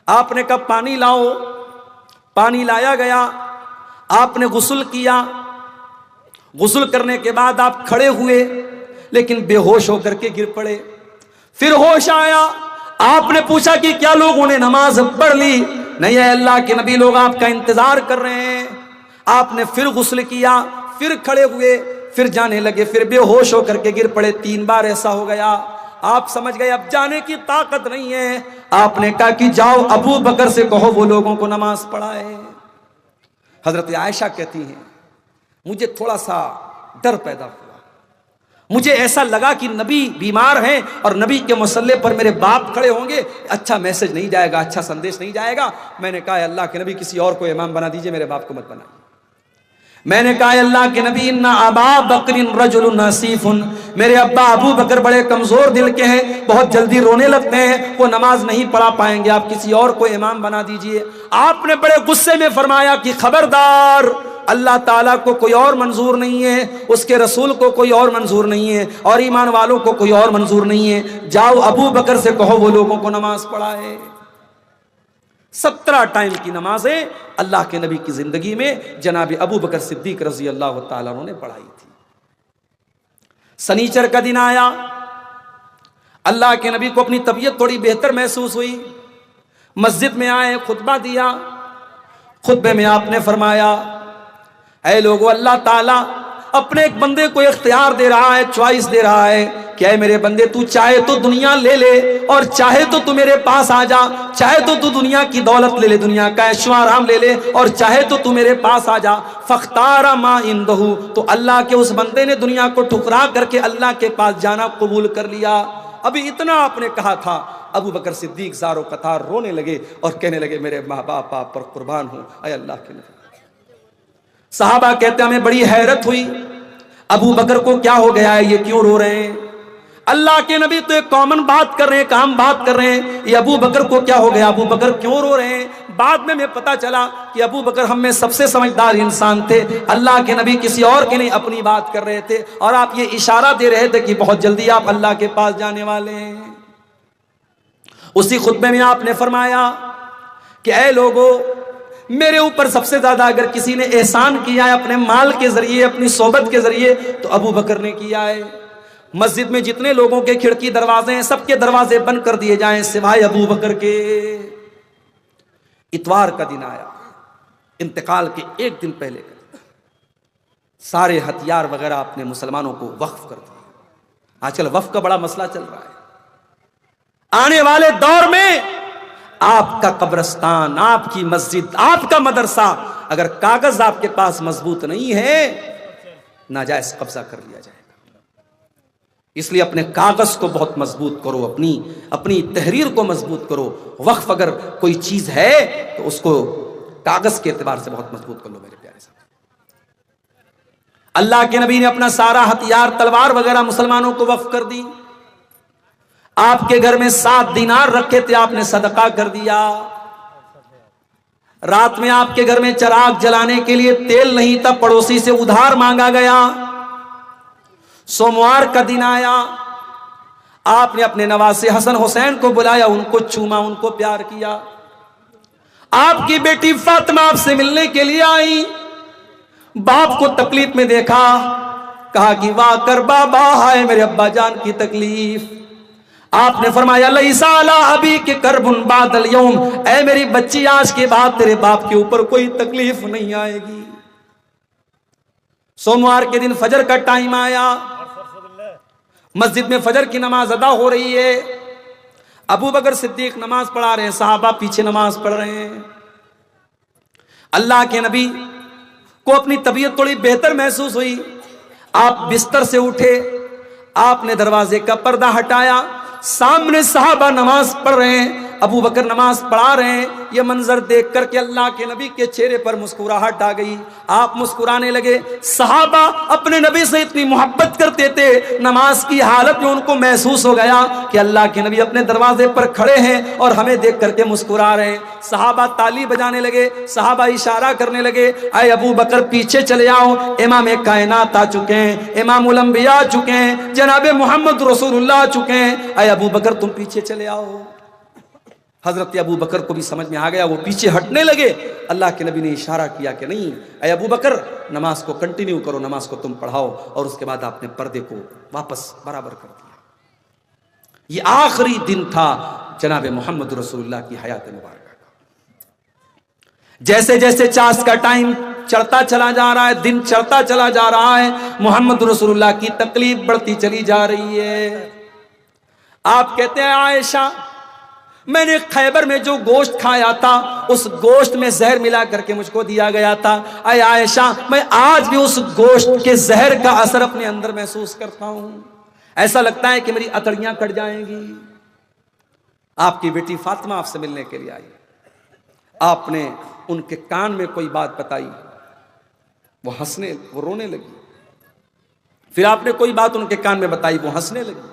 आपने कहा पानी लाओ, पानी लाया गया। आपने गुस्ल किया, गुस्ल करने के बाद आप खड़े हुए लेकिन बेहोश होकर के गिर पड़े। फिर होश आया, आपने पूछा कि क्या लोगों ने नमाज पढ़ ली? नहीं है अल्लाह के नबी, लोग आपका इंतजार कर रहे हैं। आपने फिर गुस्ल किया, फिर खड़े हुए, फिर जाने लगे, फिर बेहोश होकर के गिर पड़े। 3 बार ऐसा हो गया। आप समझ गए अब जाने की ताकत नहीं है। आपने कहा कि जाओ अबू बकर से कहो वो लोगों को नमाज पढ़ाए। हजरत आयशा कहती हैं मुझे थोड़ा सा डर पैदा हुआ, मुझे ऐसा लगा कि नबी बीमार हैं और नबी के मुसल्ले पर मेरे बाप खड़े होंगे, अच्छा मैसेज नहीं जाएगा, अच्छा संदेश नहीं जाएगा। मैंने कहा अल्लाह के नबी किसी और को इमाम बना दीजिए, मेरे बाप को मत बनाइए। मैंने कहा अल्लाह के नबी इन्ना अबा बकरिन रजुलुन नसीफुन, मेरे अब्बा अबू बकर बड़े कमजोर दिल के हैं, बहुत जल्दी रोने लगते हैं, वो नमाज नहीं पढ़ा पाएंगे, आप किसी और को इमाम बना दीजिए। आपने बड़े गुस्से में फरमाया कि खबरदार, अल्लाह ताला को कोई और मंजूर नहीं है, उसके रसूल को कोई और मंजूर नहीं है और ईमान वालों को कोई और मंजूर नहीं है। जाओ अबू बकर से कहो वो लोगों को नमाज पढ़ाए। 17 टाइम की नमाजें अल्लाह के नबी की जिंदगी में जनाब अबू बकर सिद्दीक रजी अल्लाह तआला ने पढ़ाई थी। सनीचर का दिन आया, अल्लाह के नबी को अपनी तबीयत थोड़ी बेहतर महसूस हुई, मस्जिद में आए, खुतबा दिया। खुतबे में आपने फरमाया ऐ लोगों, अल्लाह ताला अपने एक बंदे को इख्तियार दे रहा है, चॉइस दे रहा है कि ऐ मेरे बंदे, तू चाहे तो दुनिया ले ले और चाहे तो तू मेरे पास आ जा, चाहे तो तू दुनिया की दौलत ले ले, दुनिया का ऐशो आराम ले ले, और चाहे तो तू मेरे पास आ जा। फख्तारा मा इंदहु, तो अल्लाह के उस बंदे ने दुनिया को ठुकरा करके अल्लाह के पास जाना कबूल कर लिया। अभी इतना आपने कहा था, अबू बकर सिद्दीक ज़ारो कतार रोने लगे और कहने लगे मेरे माँ बाप आप पर कुर्बान हूं, ऐ अल्लाह के नबी। साहबा कहते हमें बड़ी हैरत हुई, अबू बकर को क्या हो गया है, ये क्यों रो रहे हैं? अल्लाह के नबी तो एक कॉमन बात कर रहे हैं, काम बात कर रहे हैं, ये अबू बकर को क्या हो गया, अबू बकर क्यों रो रहे हैं? बाद में हमें पता चला कि अबू बकर हम में सबसे समझदार इंसान थे। अल्लाह के नबी किसी और के नहीं अपनी बात कर रहे थे और आप ये इशारा दे रहे थे कि बहुत जल्दी आप अल्लाह के पास जाने वाले हैं। उसी खुतबे में आपने फरमाया कि ऐ लोगों, मेरे ऊपर सबसे ज्यादा अगर किसी ने एहसान किया है अपने माल के जरिए, अपनी सोबत के जरिए, तो अबू बकर ने किया है। मस्जिद में जितने लोगों के खिड़की दरवाजे हैं, सबके दरवाजे बंद कर दिए जाएं सिवाय अबू बकर के। इतवार का दिन आया, इंतकाल के एक दिन पहले सारे हथियार वगैरह अपने मुसलमानों को वक्फ कर दिए। आजकल वक्फ का बड़ा मसला चल रहा है। आने वाले दौर में आपका कब्रिस्तान, आपकी मस्जिद, आपका मदरसा, अगर कागज आपके पास मजबूत नहीं है, नाजायज कब्जा कर लिया जाएगा। इसलिए अपने कागज को बहुत मजबूत करो, अपनी तहरीर को मजबूत करो। वक्फ अगर कोई चीज है तो उसको कागज के एतबार से बहुत मजबूत कर लो मेरे प्यारे साहब। अल्लाह के नबी ने अपना सारा हथियार, तलवार वगैरह मुसलमानों को वक्फ कर दी। आपके घर में 7 दिनार रखे थे, आपने सदका कर दिया। रात में आपके घर में चिराग जलाने के लिए तेल नहीं था, पड़ोसी से उधार मांगा गया। सोमवार का दिन आया, आपने अपने नवासे हसन हुसैन को बुलाया, उनको चूमा, उनको प्यार किया। आपकी बेटी फातिमा आपसे मिलने के लिए आई, बाप को तकलीफ में देखा, कहा कि वाह कर बाबा, हाय मेरे अब्बा जान की तकलीफ। आपने फरमाया लईसा अला अबी के करबुन बादल यौम, ऐ मेरी बच्ची आज के बाद तेरे बाप के ऊपर कोई तकलीफ नहीं आएगी। सोमवार के दिन फजर का टाइम आया, मस्जिद में फजर की नमाज अदा हो रही है। अबू बकर सिद्दीक नमाज पढ़ा रहे हैं, सहाबा पीछे नमाज पढ़ रहे हैं। अल्लाह के नबी को अपनी तबीयत थोड़ी बेहतर महसूस हुई। आप बिस्तर से उठे, आपने दरवाजे का पर्दा हटाया, सामने सहाबा नमाज पढ़ रहे हैं, अबू बकर नमाज पढ़ा रहे हैं। यह मंजर देख करके अल्लाह के नबी के चेहरे पर मुस्कुराहट आ गई, आप मुस्कुराने लगे। सहाबा अपने नबी से इतनी मोहब्बत करते थे, नमाज की हालत में उनको महसूस हो गया कि अल्लाह के नबी अपने दरवाजे पर खड़े हैं और हमें देख करके मुस्कुरा रहे हैं। सहाबा ताली बजाने लगे, सहाबा इशारा करने लगे, ऐ अबू बकर पीछे चले आओ, इमाम कायनात आ चुके हैं, इमामुल अंबिया आ चुके हैं, जनाब मोहम्मद रसूलुल्लाह आ चुके हैं, ऐ अबू बकर तुम पीछे चले आओ। हजरत अबू बकर को भी समझ में आ गया, वो पीछे हटने लगे। अल्लाह के नबी ने इशारा किया कि नहीं, ऐ अबू बकर नमाज को कंटिन्यू करो, नमाज को तुम पढ़ाओ। और उसके बाद आपने पर्दे को वापस बराबर कर दिया। ये आखिरी दिन था जनाब मोहम्मद रसूलुल्लाह की हयात मुबारक का। जैसे जैसे चास का टाइम चढ़ता चला जा रहा है, दिन चढ़ता चला जा रहा है, मोहम्मद रसूलुल्लाह की तकलीफ बढ़ती चली जा रही है। आप कहते हैं आयशा, मैंने खैबर में जो गोश्त खाया था उस गोश्त में जहर मिला करके मुझको दिया गया था। ऐ आयशा, मैं आज भी उस गोश्त के जहर का असर अपने अंदर महसूस करता हूं, ऐसा लगता है कि मेरी अतड़ियां कट जाएंगी। आपकी बेटी फातिमा आपसे मिलने के लिए आई, आपने उनके कान में कोई बात बताई, वो रोने लगी। फिर आपने कोई बात उनके कान में बताई, वो हंसने लगी।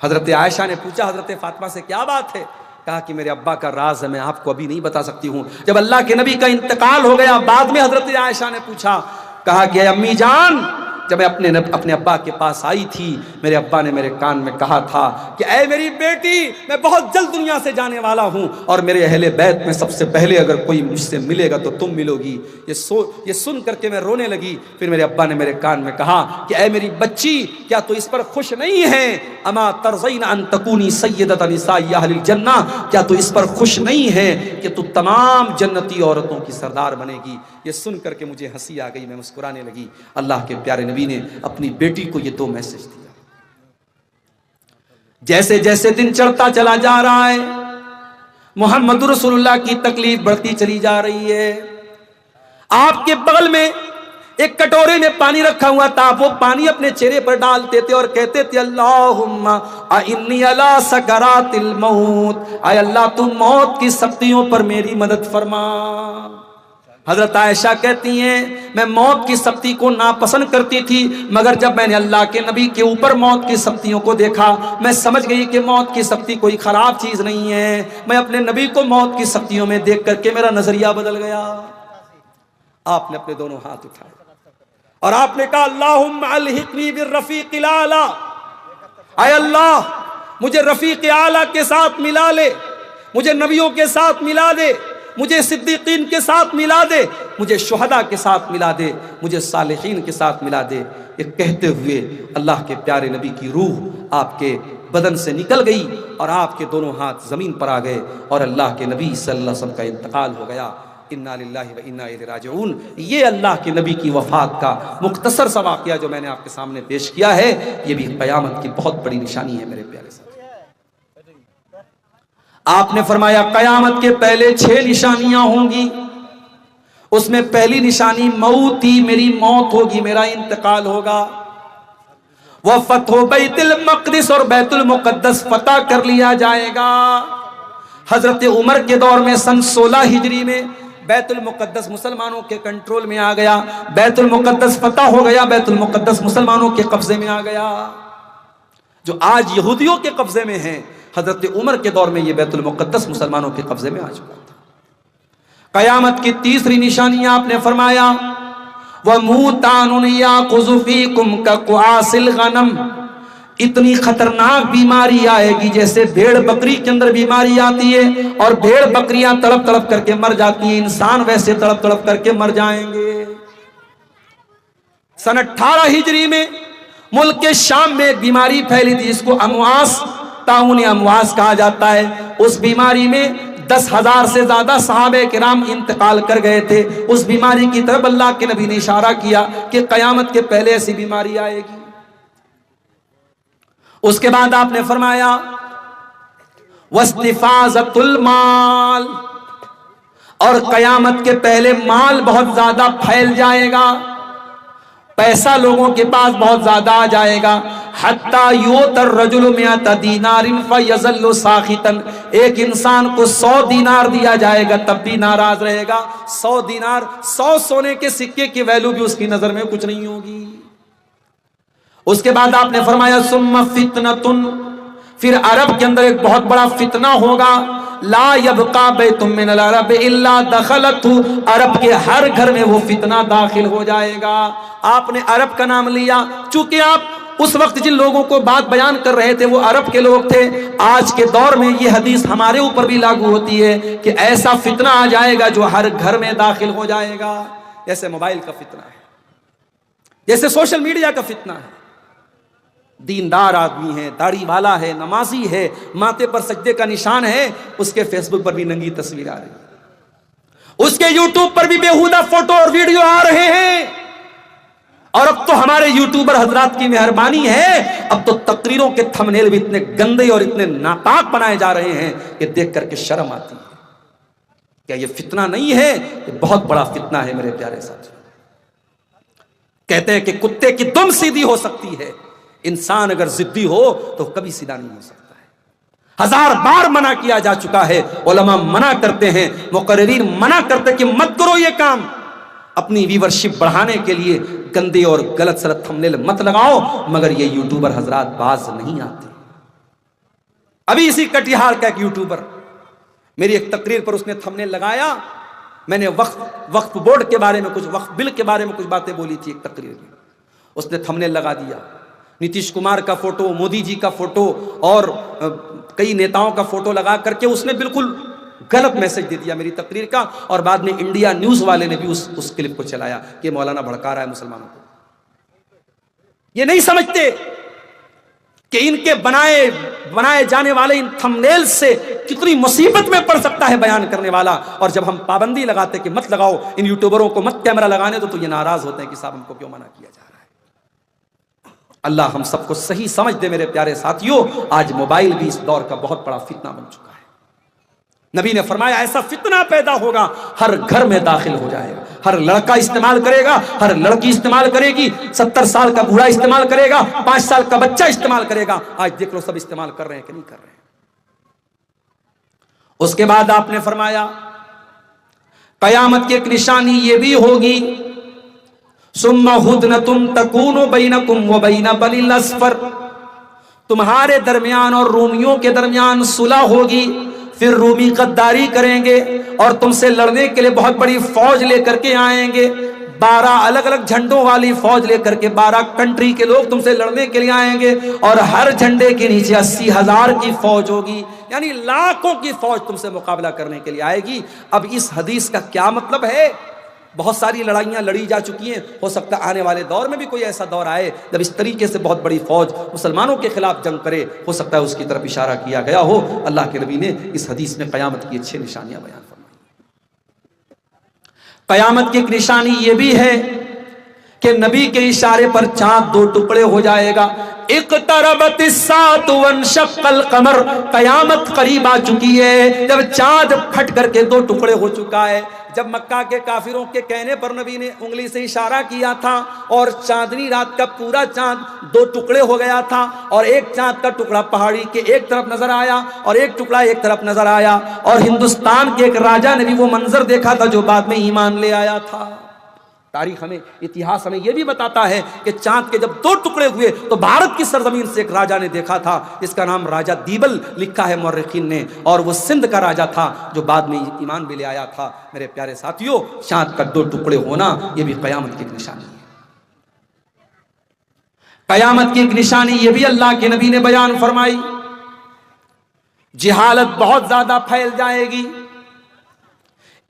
हजरत आयशा ने पूछा हजरत फातिमा से क्या बात है? कहा कि मेरे अब्बा का राज है, मैं आपको अभी नहीं बता सकती हूं। जब अल्लाह के नबी का इंतकाल हो गया, बाद में हजरत आयशा ने पूछा, कहा कि अम्मी जान, जब मैं अपने अब्बा के पास आई थी, मेरे अब्बा ने मेरे कान में कहा था कि ऐ मेरी बेटी, मैं बहुत जल्द दुनिया से जाने वाला हूं और मेरे अहले बैत में सबसे पहले अगर कोई मुझसे मिलेगा तो तुम मिलोगी। ये सुन करके मैं रोने लगी। फिर मेरे अब्बा ने मेरे कान में कहा कि ऐ मेरी बच्ची, क्या तू इस पर खुश नहीं है? अमा तरज़ीन अन तकूनी सय्यदत निसाई अहलिल जन्ना, क्या तू इस पर खुश नहीं है कि तू तमाम जन्नती औरतों की सरदार बनेगी? ये सुन करके मुझे हंसी आ गई, मैं मुस्कुराने लगी। अल्लाह के प्यारे नबी ने अपनी बेटी को ये 2 मैसेज दिया। जैसे जैसे दिन चढ़ता चला जा रहा है, मोहम्मद रसूलुल्लाह की तकलीफ बढ़ती चली जा रही है। आपके बगल में एक कटोरे में पानी रखा हुआ था, वो पानी अपने चेहरे पर डालते थे और कहते थे अल्लाहुम्मा इन्नी अला सकरातिल मौत, आय अल्लाह तू मौत की सख्तियों पर मेरी मदद फरमा। हजरत आयशा कहती हैं मैं मौत की सख्ती को नापसंद करती थी, मगर जब मैंने अल्लाह के नबी के ऊपर मौत की सख्तियों को देखा, मैं समझ गई कि मौत की सख्ती कोई खराब चीज नहीं है। मैं अपने नबी को मौत की सख्तियों में देख करके मेरा नजरिया बदल गया। आपने अपने दोनों हाथ उठाए और आपने कहा अल्लाहुम्मा अलहिकनी बिर्रफीक़िल आला, आय अल्लाह मुझे रफीक आला के साथ मिला ले, मुझे नबियों के साथ मिला दे, मुझे सिद्दीकीन के साथ मिला दे, मुझे शुहदा के साथ मिला दे, मुझे सालिहीन के साथ मिला दे। ये कहते हुए अल्लाह के प्यारे नबी की रूह आपके बदन से निकल गई और आपके दोनों हाथ जमीन पर आ गए और अल्लाह के नबी सल्लल्लाहु अलैहि वसल्लम का इंतकाल हो गया। इन्ना लिल्लाहि व इन्ना इलैहि राजिऊन। ये अल्लाह के नबी की वफात का मुख्तसर सा वाक़या जो मैंने आपके सामने पेश किया है, ये भी क़यामत की बहुत बड़ी निशानी है मेरे प्यारे साथी। आपने फरमाया क़यामत के पहले 6 निशानियां होंगी, उसमें पहली निशानी मौत ही, मेरी मौत होगी, मेरा इंतकाल होगा। वह फतह बैतुल मक़दिस और बैतुल मुक़द्दस फतह कर लिया जाएगा। हजरत उमर के दौर में सन 16 हिजरी में बैतुल मुक़द्दस मुसलमानों के कंट्रोल में आ गया, बैतुल मुक़द्दस फतह हो गया, बैतुल मुक़द्दस मुसलमानों के कब्जे में आ गया। जो आज यहूदियों के कब्जे में है, हजरत उमर के दौर में यह बैतुल मुक़द्दस मुसलमानों के कब्जे में आ चुका था। क़यामत की तीसरी निशानी आपने फरमाया वह मूतानुन याख़ुज़ु फ़ीकुम कक़ुआसिल गनम, इतनी खतरनाक बीमारी आएगी जैसे भेड़ बकरी के अंदर बीमारी आती है और भेड़ बकरियां तड़प तड़प करके मर जाती हैं, इंसान वैसे तड़प तड़प करके मर जाएंगे। सन 18 हिजरी में मुल्क के शाम में एक बीमारी फैली थी जिसको अमवास, ताउन अमवास कहा जाता है। उस बीमारी में 10,000 से ज्यादा सहाबे किराम इंतकाल कर गए थे। उस बीमारी की तरफ अल्लाह के नबी ने इशारा किया कि क़यामत के पहले ऐसी बीमारी आएगी। उसके बाद आपने फरमाया वस्तिफाज़तुल माल, और क़यामत के पहले माल बहुत ज्यादा फैल जाएगा, पैसा लोगों के पास बहुत ज्यादा आ जाएगा। हत्ता युतर रजुलु मिअत दीनारिन फयज़ल्लु साखितन, एक इंसान को 100 दीनार दिया जाएगा तब भी नाराज रहेगा। 100 दीनार, 100 सोने के सिक्के की वैल्यू भी उसकी नजर में कुछ नहीं होगी। उसके बाद आपने फरमाया सुम्मा फितनतुन, फिर अरब के अंदर एक बहुत बड़ा फितना होगा। ला यबका बैतुम मिनल अरब इल्ला दखलतहु, अरब के हर घर में वो फितना दाखिल हो जाएगा। आपने अरब का नाम लिया, चूंकि आप उस वक्त जिन लोगों को बात बयान कर रहे थे वो अरब के लोग थे। आज के दौर में ये हदीस हमारे ऊपर भी लागू होती है कि ऐसा फितना आ जाएगा जो हर घर में दाखिल हो जाएगा। जैसे मोबाइल का फितना है, जैसे सोशल मीडिया का फितना है। दीनदार आदमी है, दाढ़ी वाला है, नमाजी है, माथे पर सजदे का निशान है, उसके फेसबुक पर भी नंगी तस्वीर आ रही है, उसके यूट्यूब पर भी बेहुदा फोटो और वीडियो आ रहे हैं। और अब तो हमारे यूट्यूबर हजरात की मेहरबानी है, अब तो तकरीरों के थंबनेल भी इतने गंदे और इतने नापाक बनाए जा रहे हैं कि देख करके शर्म आती है। क्या ये फितना नहीं है? ये बहुत बड़ा फितना है मेरे प्यारे साथियों। कहते हैं कि कुत्ते की दुम सीधी हो सकती है, इंसान अगर जिद्दी हो तो कभी सीधा नहीं हो सकता है। 1000 बार मना किया जा चुका है, उलमा मना करते हैं, मुकर्रिरीन मना करते हैं कि मत करो ये काम। अपनी व्यूवरशिप बढ़ाने के लिए गंदे और गलत सलत थंबनेल मत लगाओ, मगर ये यूट्यूबर हजरात बाज नहीं आते। अभी इसी कटिहार का एक यूट्यूबर, मेरी एक तकरीर पर उसने थंबनेल लगाया, मैंने वक्फ बोर्ड के बारे में कुछ, वक्फ बिल के बारे में कुछ बातें बोली थी एक तकरीर में, उसने थंबनेल लगा दिया नीतीश कुमार का फोटो, मोदी जी का फोटो और कई नेताओं का फोटो लगा करके उसने बिल्कुल गलत मैसेज दे दिया मेरी तकरीर का। और बाद में इंडिया न्यूज वाले ने भी उस क्लिप को चलाया कि मौलाना भड़का रहा है मुसलमानों को। ये नहीं समझते कि इनके बनाए जाने वाले इन थंबनेल से कितनी मुसीबत में पड़ सकता है बयान करने वाला। और जब हम पाबंदी लगाते कि मत लगाओ इन यूट्यूबरों को, मत कैमरा लगाने दो, तो ये नाराज होते हैं कि साहब हमको क्यों मना किया जा रहा है। अल्लाह हम सबको सही समझ दे मेरे प्यारे साथियों। आज मोबाइल भी इस दौर का बहुत बड़ा फितना बन चुका है। नबी ने फरमाया ऐसा फितना पैदा होगा, हर घर में दाखिल हो जाएगा। हर लड़का इस्तेमाल करेगा, हर लड़की इस्तेमाल करेगी, 70 साल का बूढ़ा इस्तेमाल करेगा, 5 साल का बच्चा इस्तेमाल करेगा। आज देख लो सब इस्तेमाल कर रहे हैं कि नहीं कर रहे हैं। उसके बाद आपने फरमाया कयामत की एक निशानी यह भी होगी, सुम्मा हुदनतुम तकूनु बैनकुम व बैन बनिल अस्फर, तुम्हारे दरमियान और रूमियों के दरमियान सुलह होगी। फिर रूमी गद्दारी करेंगे और तुमसे लड़ने के लिए बहुत बड़ी फौज लेकर के आएंगे। 12 अलग अलग झंडों वाली फौज लेकर के 12 कंट्री के लोग तुमसे लड़ने के लिए आएंगे और हर झंडे के नीचे 80,000 की फौज होगी, यानी लाखों की फौज तुमसे मुकाबला करने के लिए आएगी। अब इस हदीस का क्या मतलब है? बहुत सारी लड़ाइयां लड़ी जा चुकी हैं, हो सकता है आने वाले दौर में भी कोई ऐसा दौर आए जब इस तरीके से बहुत बड़ी फौज मुसलमानों के खिलाफ जंग करे, हो सकता है उसकी तरफ इशारा किया गया हो। अल्लाह के नबी ने इस हदीस में कयामत की 6 निशानियां बयान फरमाई। कयामत की एक निशानी यह भी है कि नबी के इशारे पर चांद 2 टुकड़े हो जाएगा। इक़्तरबतिस्साअतु वंशक़्क़ल क़मर, कयामत करीब आ चुकी है, जब चांद फट करके 2 टुकड़े हो चुका है। जब मक्का के काफिरों के कहने पर नबी ने उंगली से इशारा किया था और चांदनी रात का पूरा चांद 2 टुकड़े हो गया था और एक चांद का टुकड़ा पहाड़ी के एक तरफ नजर आया और एक टुकड़ा एक तरफ नजर आया, और हिंदुस्तान के एक राजा ने भी वो मंजर देखा था जो बाद में ईमान ले आया था। तारीख हमें, इतिहास हमें यह भी बताता है कि चांद के जब 2 टुकड़े हुए तो भारत की सरजमीन से एक राजा ने देखा था, इसका नाम राजा दीबल लिखा है मौर्रिखीन ने, और वो सिंध का राजा था जो बाद में ईमान भी ले आया था। मेरे प्यारे साथियों, चांद का 2 टुकड़े होना यह भी कयामत की एक निशानी है। कयामत की एक निशानी यह भी अल्लाह के नबी ने बयान फरमाई, जिहालत बहुत ज्यादा फैल जाएगी,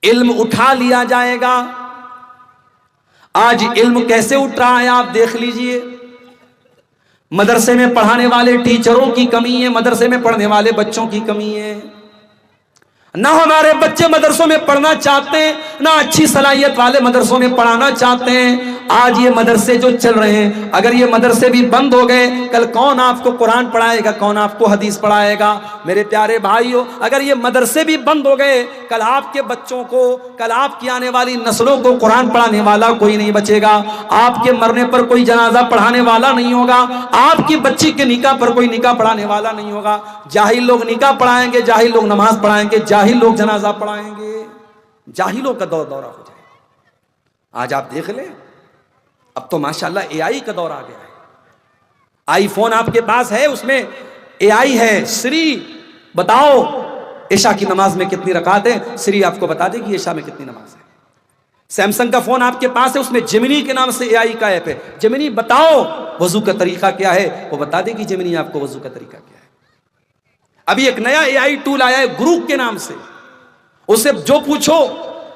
इल्म उठा लिया जाएगा। आज इल्म कैसे उठ रहा है आप देख लीजिए। मदरसे में पढ़ाने वाले टीचरों की कमी है, मदरसे में पढ़ने वाले बच्चों की कमी है। ना हमारे बच्चे मदरसों में पढ़ना चाहते हैं, ना अच्छी सलाहियत वाले मदरसों में पढ़ाना चाहते हैं। आज ये मदरसे जो चल रहे हैं, अगर ये मदरसे भी बंद हो गए, कल कौन आपको कुरान पढ़ाएगा, कौन आपको हदीस पढ़ाएगा? मेरे प्यारे भाइयों, अगर ये मदरसे भी बंद हो गए, कल आपके बच्चों को, कल आपकी आने वाली नस्लों को कुरान पढ़ाने वाला कोई नहीं बचेगा। आपके मरने पर कोई जनाजा पढ़ाने वाला नहीं होगा, आपकी बच्ची के निकाह पर कोई निकाह पढ़ाने वाला नहीं होगा। जाहिल लोग निकाह पढ़ाएंगे, जाहिल लोग नमाज पढ़ाएंगे, जाहिल लोग जनाजा पढ़ाएंगे, जाहिलों का दौरा हो जाएगा। आज आप देख लें, अब तो माशाल्लाह एआई का दौर आ गया है। आईफोन आपके पास है, उसमें एआई है, श्री बताओ ईशा की नमाज में कितनी रकात है, श्री आपको बता देगी ईशा में कितनी नमाज है। सैमसंग का फोन आपके पास है, उसमें जेमिनी के नाम से एआई का ऐप है, जेमिनी बताओ वजू का तरीका क्या है, वो बता देगी जेमिनी आपको वजू का तरीका क्या है। अभी एक नया एआई टूल आया है ग्रुप के नाम से, उससे जो पूछो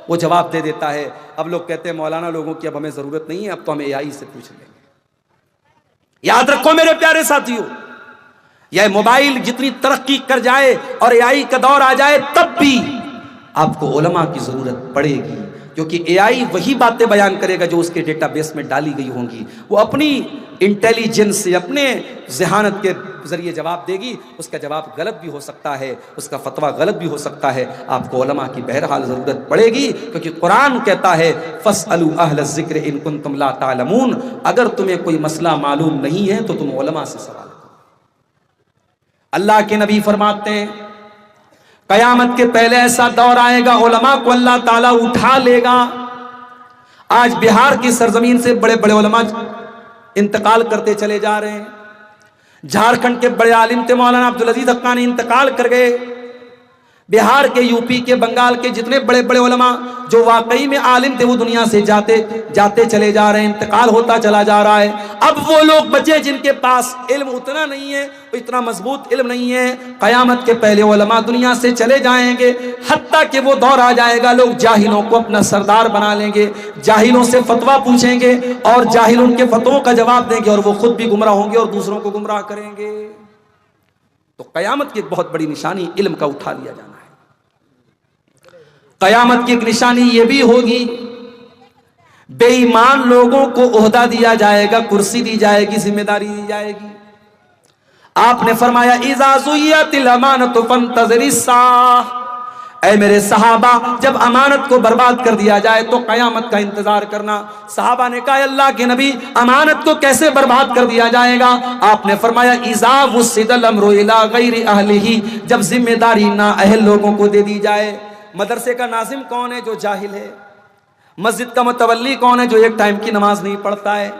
वो जवाब दे देता है। अब लोग कहते हैं मौलाना लोगों की अब हमें जरूरत नहीं है, अब तो हमें एआई से पूछ लेंगे। याद रखो मेरे प्यारे साथियों, यह मोबाइल जितनी तरक्की कर जाए और एआई का दौर आ जाए, तब भी आपको उलमा की जरूरत पड़ेगी, क्योंकि एआई वही बातें बयान करेगा जो उसके डेटाबेस में डाली गई होंगी। वो अपनी इंटेलिजेंस से, अपने ज़हानत के जरिए जवाब देगी। उसका जवाब गलत भी हो सकता है, उसका फतवा गलत भी हो सकता है। आपको उलमा की बहरहाल ज़रूरत पड़ेगी, क्योंकि कुरान कहता है फस्अलू अहल ज़िक्र इन कुंतुम ला तालमून, अगर तुम्हें कोई मसला मालूम नहीं है तो तुम उलमा से सवाल करो। अल्लाह के नबी फरमाते हैं कयामत के पहले ऐसा दौर आएगा, उलमा को अल्लाह ताला उठा लेगा। आज बिहार की सरजमीन से बड़े बड़े उलमा इंतकाल करते चले जा रहे हैं। झारखंड के बड़े आलिम थे मौलाना अब्दुल अजीज हक्कानी, इंतकाल कर गए। बिहार के, यूपी के, बंगाल के जितने बड़े बड़े उलमा जो वाकई में आलिम थे वो दुनिया से जाते जाते चले जा रहे हैं, इंतकाल होता चला जा रहा है। अब वो लोग बचे जिनके पास इल्म उतना नहीं है, इतना मजबूत इल्म नहीं है। कयामत के पहले उलमा दुनिया से चले जाएंगे, हत्ता कि वो दौर आ जाएगा लोग जाहिलों को अपना सरदार बना लेंगे, जाहिलों से फतवा पूछेंगे और जाहिल उनके फतवों का जवाब देंगे और वो खुद भी गुमराह होंगे और दूसरों को गुमराह करेंगे। तो कयामत की एक बहुत बड़ी निशानी इल्म का उठा लिया जाना है। कयामत की एक निशानी यह भी होगी, बेईमान लोगों को ओहदा दिया जाएगा, कुर्सी दी जाएगी, जिम्मेदारी दी जाएगी। आपने फरमाया इज़ा ज़ुय्यतिल अमानतु फंतज़िरिस्साह, ऐ मेरे सहाबा, जब अमानत को बर्बाद कर दिया जाए तो कयामत का इंतजार करना। सहाबा ने कहा अल्लाह के नबी, अमानत को कैसे बर्बाद कर दिया जाएगा? आपने फरमाया इज़ा वुस्सिदल अम्रु इला गैरि अहलिही, जब जिम्मेदारी ना अहल लोगों को दे दी जाए। मदरसे का नाजिम कौन है? जो जाहिल है। मस्जिद का मुतवल्ली कौन है? जो एक टाइम की नमाज नहीं पढ़ता है।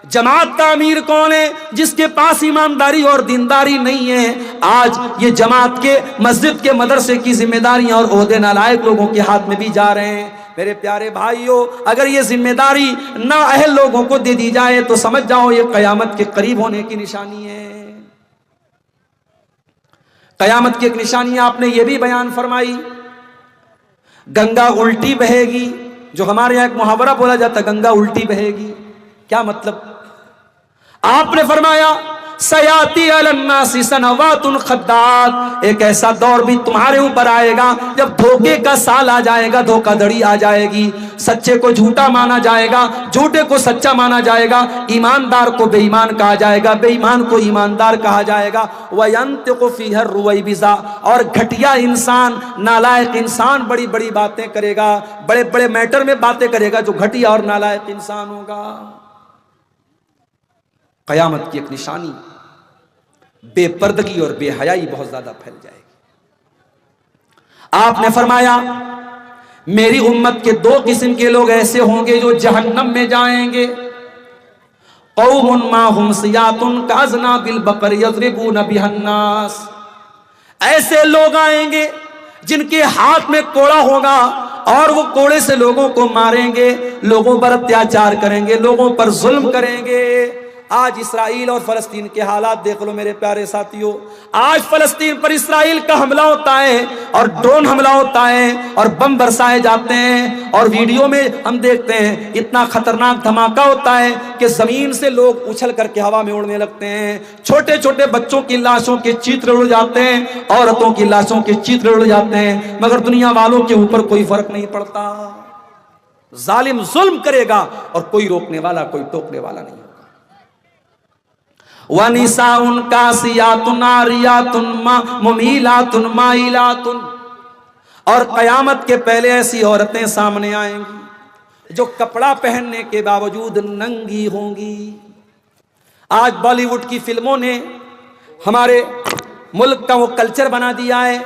जमात का अमीर कौन है? जिसके पास ईमानदारी और दीनदारी नहीं है। आज ये जमात के, मस्जिद के, मदरसे की जिम्मेदारियां और ओहदे नालायक लोगों के हाथ में भी जा रहे हैं। मेरे प्यारे भाइयों, अगर ये जिम्मेदारी ना अहल लोगों को दे दी जाए तो समझ जाओ ये कयामत के करीब होने की निशानी है। कयामत की एक निशानी आपने ये भी बयान फरमाई, गंगा उल्टी बहेगी। जो हमारे यहां एक मुहावरा बोला जाता, गंगा उल्टी बहेगी। क्या मतलब? आपने फरमाया सयाती अलन्नासी सनवातुन खद्दात, एक ऐसा दौर भी तुम्हारे ऊपर आएगा जब धोखे का साल आ जाएगा, धोखाधड़ी आ जाएगी। सच्चे को झूठा माना जाएगा, झूठे को सच्चा माना जाएगा, ईमानदार को बेईमान कहा जाएगा, बेईमान को ईमानदार कहा जाएगा। वयंतिकु फीहा रुवैबिज़ा, और घटिया इंसान, नालायक इंसान बड़ी बड़ी बातें करेगा, बड़े बड़े मैटर में बातें करेगा, जो घटिया और नालायक इंसान होगा। कयामत की एक निशानी, बेपर्दगी और बेहयाई बहुत ज्यादा फैल जाएगी। आपने फरमाया मेरी उम्मत के दो किस्म के लोग ऐसे होंगे जो जहन्नम में जाएंगे। कौमुन माहुम सियातुन काज़नाबिल बकर यज़रिबून बिहन्नास, ऐसे लोग आएंगे जिनके हाथ में कोड़ा होगा और वो कोड़े से लोगों को मारेंगे, लोगों पर अत्याचार करेंगे, लोगों पर जुल्म करेंगे। आज इस्राइल और फलस्तीन के हालात देख लो मेरे प्यारे साथियों। आज फलस्तीन पर इस्राइल का हमला होता है और ड्रोन हमला होता है और बम बरसाए जाते हैं, और वीडियो में हम देखते हैं इतना खतरनाक धमाका होता है कि जमीन से लोग उछल करके हवा में उड़ने लगते हैं। छोटे छोटे बच्चों की लाशों के चित्र उड़ जाते हैं, औरतों की लाशों के चित्र उड़ जाते हैं, मगर दुनिया वालों के ऊपर कोई फर्क नहीं पड़ता। जालिम जुल्म करेगा और कोई रोकने वाला, कोई टोकने वाला नहीं। वनिसाउन कासियातुन आरियातुन मुमीलातुन माइलातुन, और कयामत के पहले ऐसी औरतें सामने आएंगी जो कपड़ा पहनने के बावजूद नंगी होंगी। आज बॉलीवुड की फिल्मों ने हमारे मुल्क का वो कल्चर बना दिया है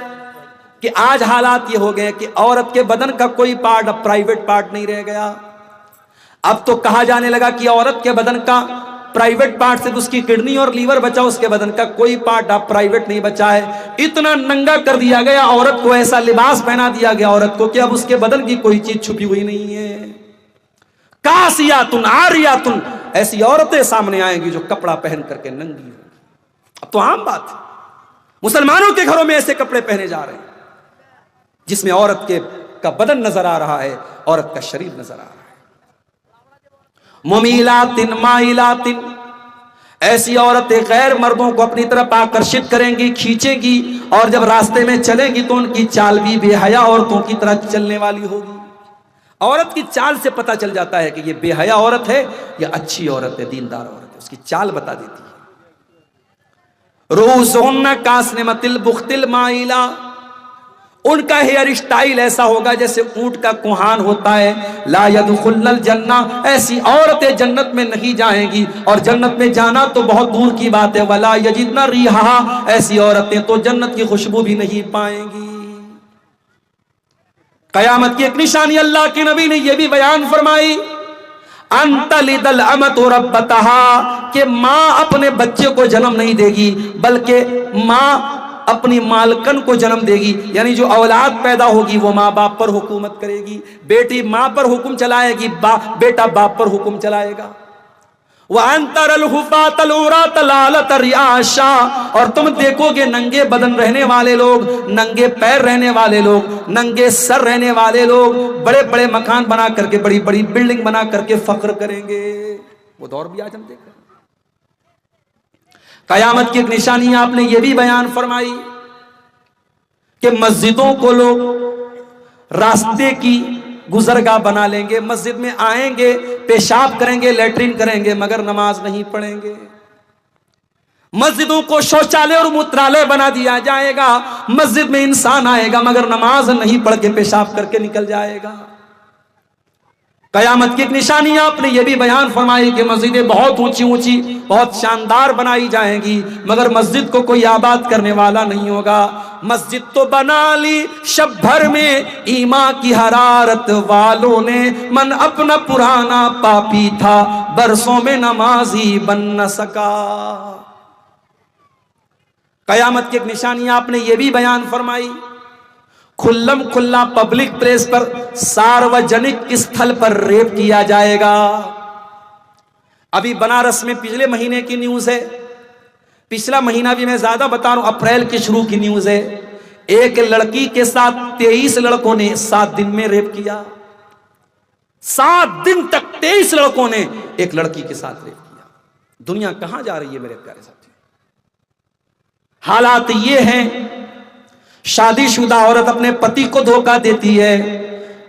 कि आज हालात ये हो गए कि औरत के बदन का कोई पार्ट अब प्राइवेट पार्ट नहीं रह गया। अब तो कहा जाने लगा कि औरत के बदन का प्राइवेट पार्ट सिर्फ उसकी किडनी और लीवर बचा, उसके बदन का कोई पार्ट अब प्राइवेट नहीं बचा है। इतना नंगा कर दिया गया औरत को, ऐसा लिबास पहना दिया गया औरत को कि अब उसके बदन की कोई चीज छुपी हुई नहीं है। कासियातुन आरियातुन, ऐसी औरतें सामने आएंगी जो कपड़ा पहन करके नंगी होंगी। अब तो आम बात है, मुसलमानों के घरों में ऐसे कपड़े पहने जा रहे हैं जिसमें औरत का बदन नजर आ रहा है, औरत का शरीर नजर आ रहा है। मुमीलातिन माइलातिन, ऐसी औरतें गैर मर्दों को अपनी तरफ आकर्षित करेंगी, खींचेंगी, और जब रास्ते में चलेंगी तो उनकी चाल भी बेहया औरतों की तरह चलने वाली होगी। औरत की चाल से पता चल जाता है कि ये बेहया औरत है या अच्छी औरत है, दीनदार औरत है, उसकी चाल बता देती है। रूज़ुन्ना कास्निमतिल बुख्तिल माइला, उनका हेयर स्टाइल ऐसा होगा जैसे ऊंट का कुहान होता है। ला यदखुलुल जन्ना, ऐसी औरतें जन्नत में नहीं जाएंगी, और जन्नत में जाना तो बहुत दूर की बात है। वला यजिदना रिहा, ऐसी औरतें तो जन्नत की खुशबू भी नहीं पाएंगी। कयामत की एक निशानी अल्लाह के नबी ने यह भी बयान फरमाई, अंतलिदल अमतु रब्बतहा, कि मां अपने बच्चे को जन्म नहीं देगी बल्कि मां अपनी मालकन को जन्म देगी। यानी जो औलाद पैदा होगी वो माँ बाप पर हुकूमत करेगी। बेटी माँ पर हुक्म चलाएगी, बेटा बाप पर हुक्म चलाएगा। वअंतरल हुफातल उरातल आलत रियाशा, और तुम देखोगे नंगे बदन रहने वाले लोग, नंगे पैर रहने वाले लोग, नंगे सर रहने वाले लोग बड़े बड़े मकान बना करके, बड़ी बड़ी बिल्डिंग बना करके फख्र करेंगे। वो दौर भी आज हम देख रहे हैं। कयामत की एक निशानी आपने ये भी बयान फरमाई कि मस्जिदों को लोग रास्ते की गुजरगाह बना लेंगे, मस्जिद में आएंगे, पेशाब करेंगे, लेटरिन करेंगे, मगर नमाज नहीं पढ़ेंगे। मस्जिदों को शौचालय और मूत्रालय बना दिया जाएगा, मस्जिद में इंसान आएगा मगर नमाज नहीं पढ़ के पेशाब करके निकल जाएगा। कयामत की एक निशानी आपने ये भी बयान फरमाई कि मस्जिदें बहुत ऊंची ऊंची, बहुत शानदार बनाई जाएंगी, मगर मस्जिद को कोई आबाद करने वाला नहीं होगा। मस्जिद तो बना ली शब भर में ईमा की हरारत वालों ने, मन अपना पुराना पापी था बरसों में नमाजी बन न सका। कयामत की एक निशानी आपने ये भी बयान फरमाई, खुल्लम खुल्ला पब्लिक प्लेस पर, सार्वजनिक स्थल पर रेप किया जाएगा। अभी बनारस में पिछले महीने की न्यूज है, पिछला महीना भी मैं ज्यादा बता रहा हूं, अप्रैल के शुरू की न्यूज है। एक लड़की के साथ 23 लड़कों ने 7 दिन में रेप किया। 7 दिन तक 23 लड़कों ने एक लड़की के साथ रेप किया। दुनिया कहां जा रही है मेरे प्यारे साथी? हालात ये हैं, शादीशुदा औरत अपने पति को धोखा देती है,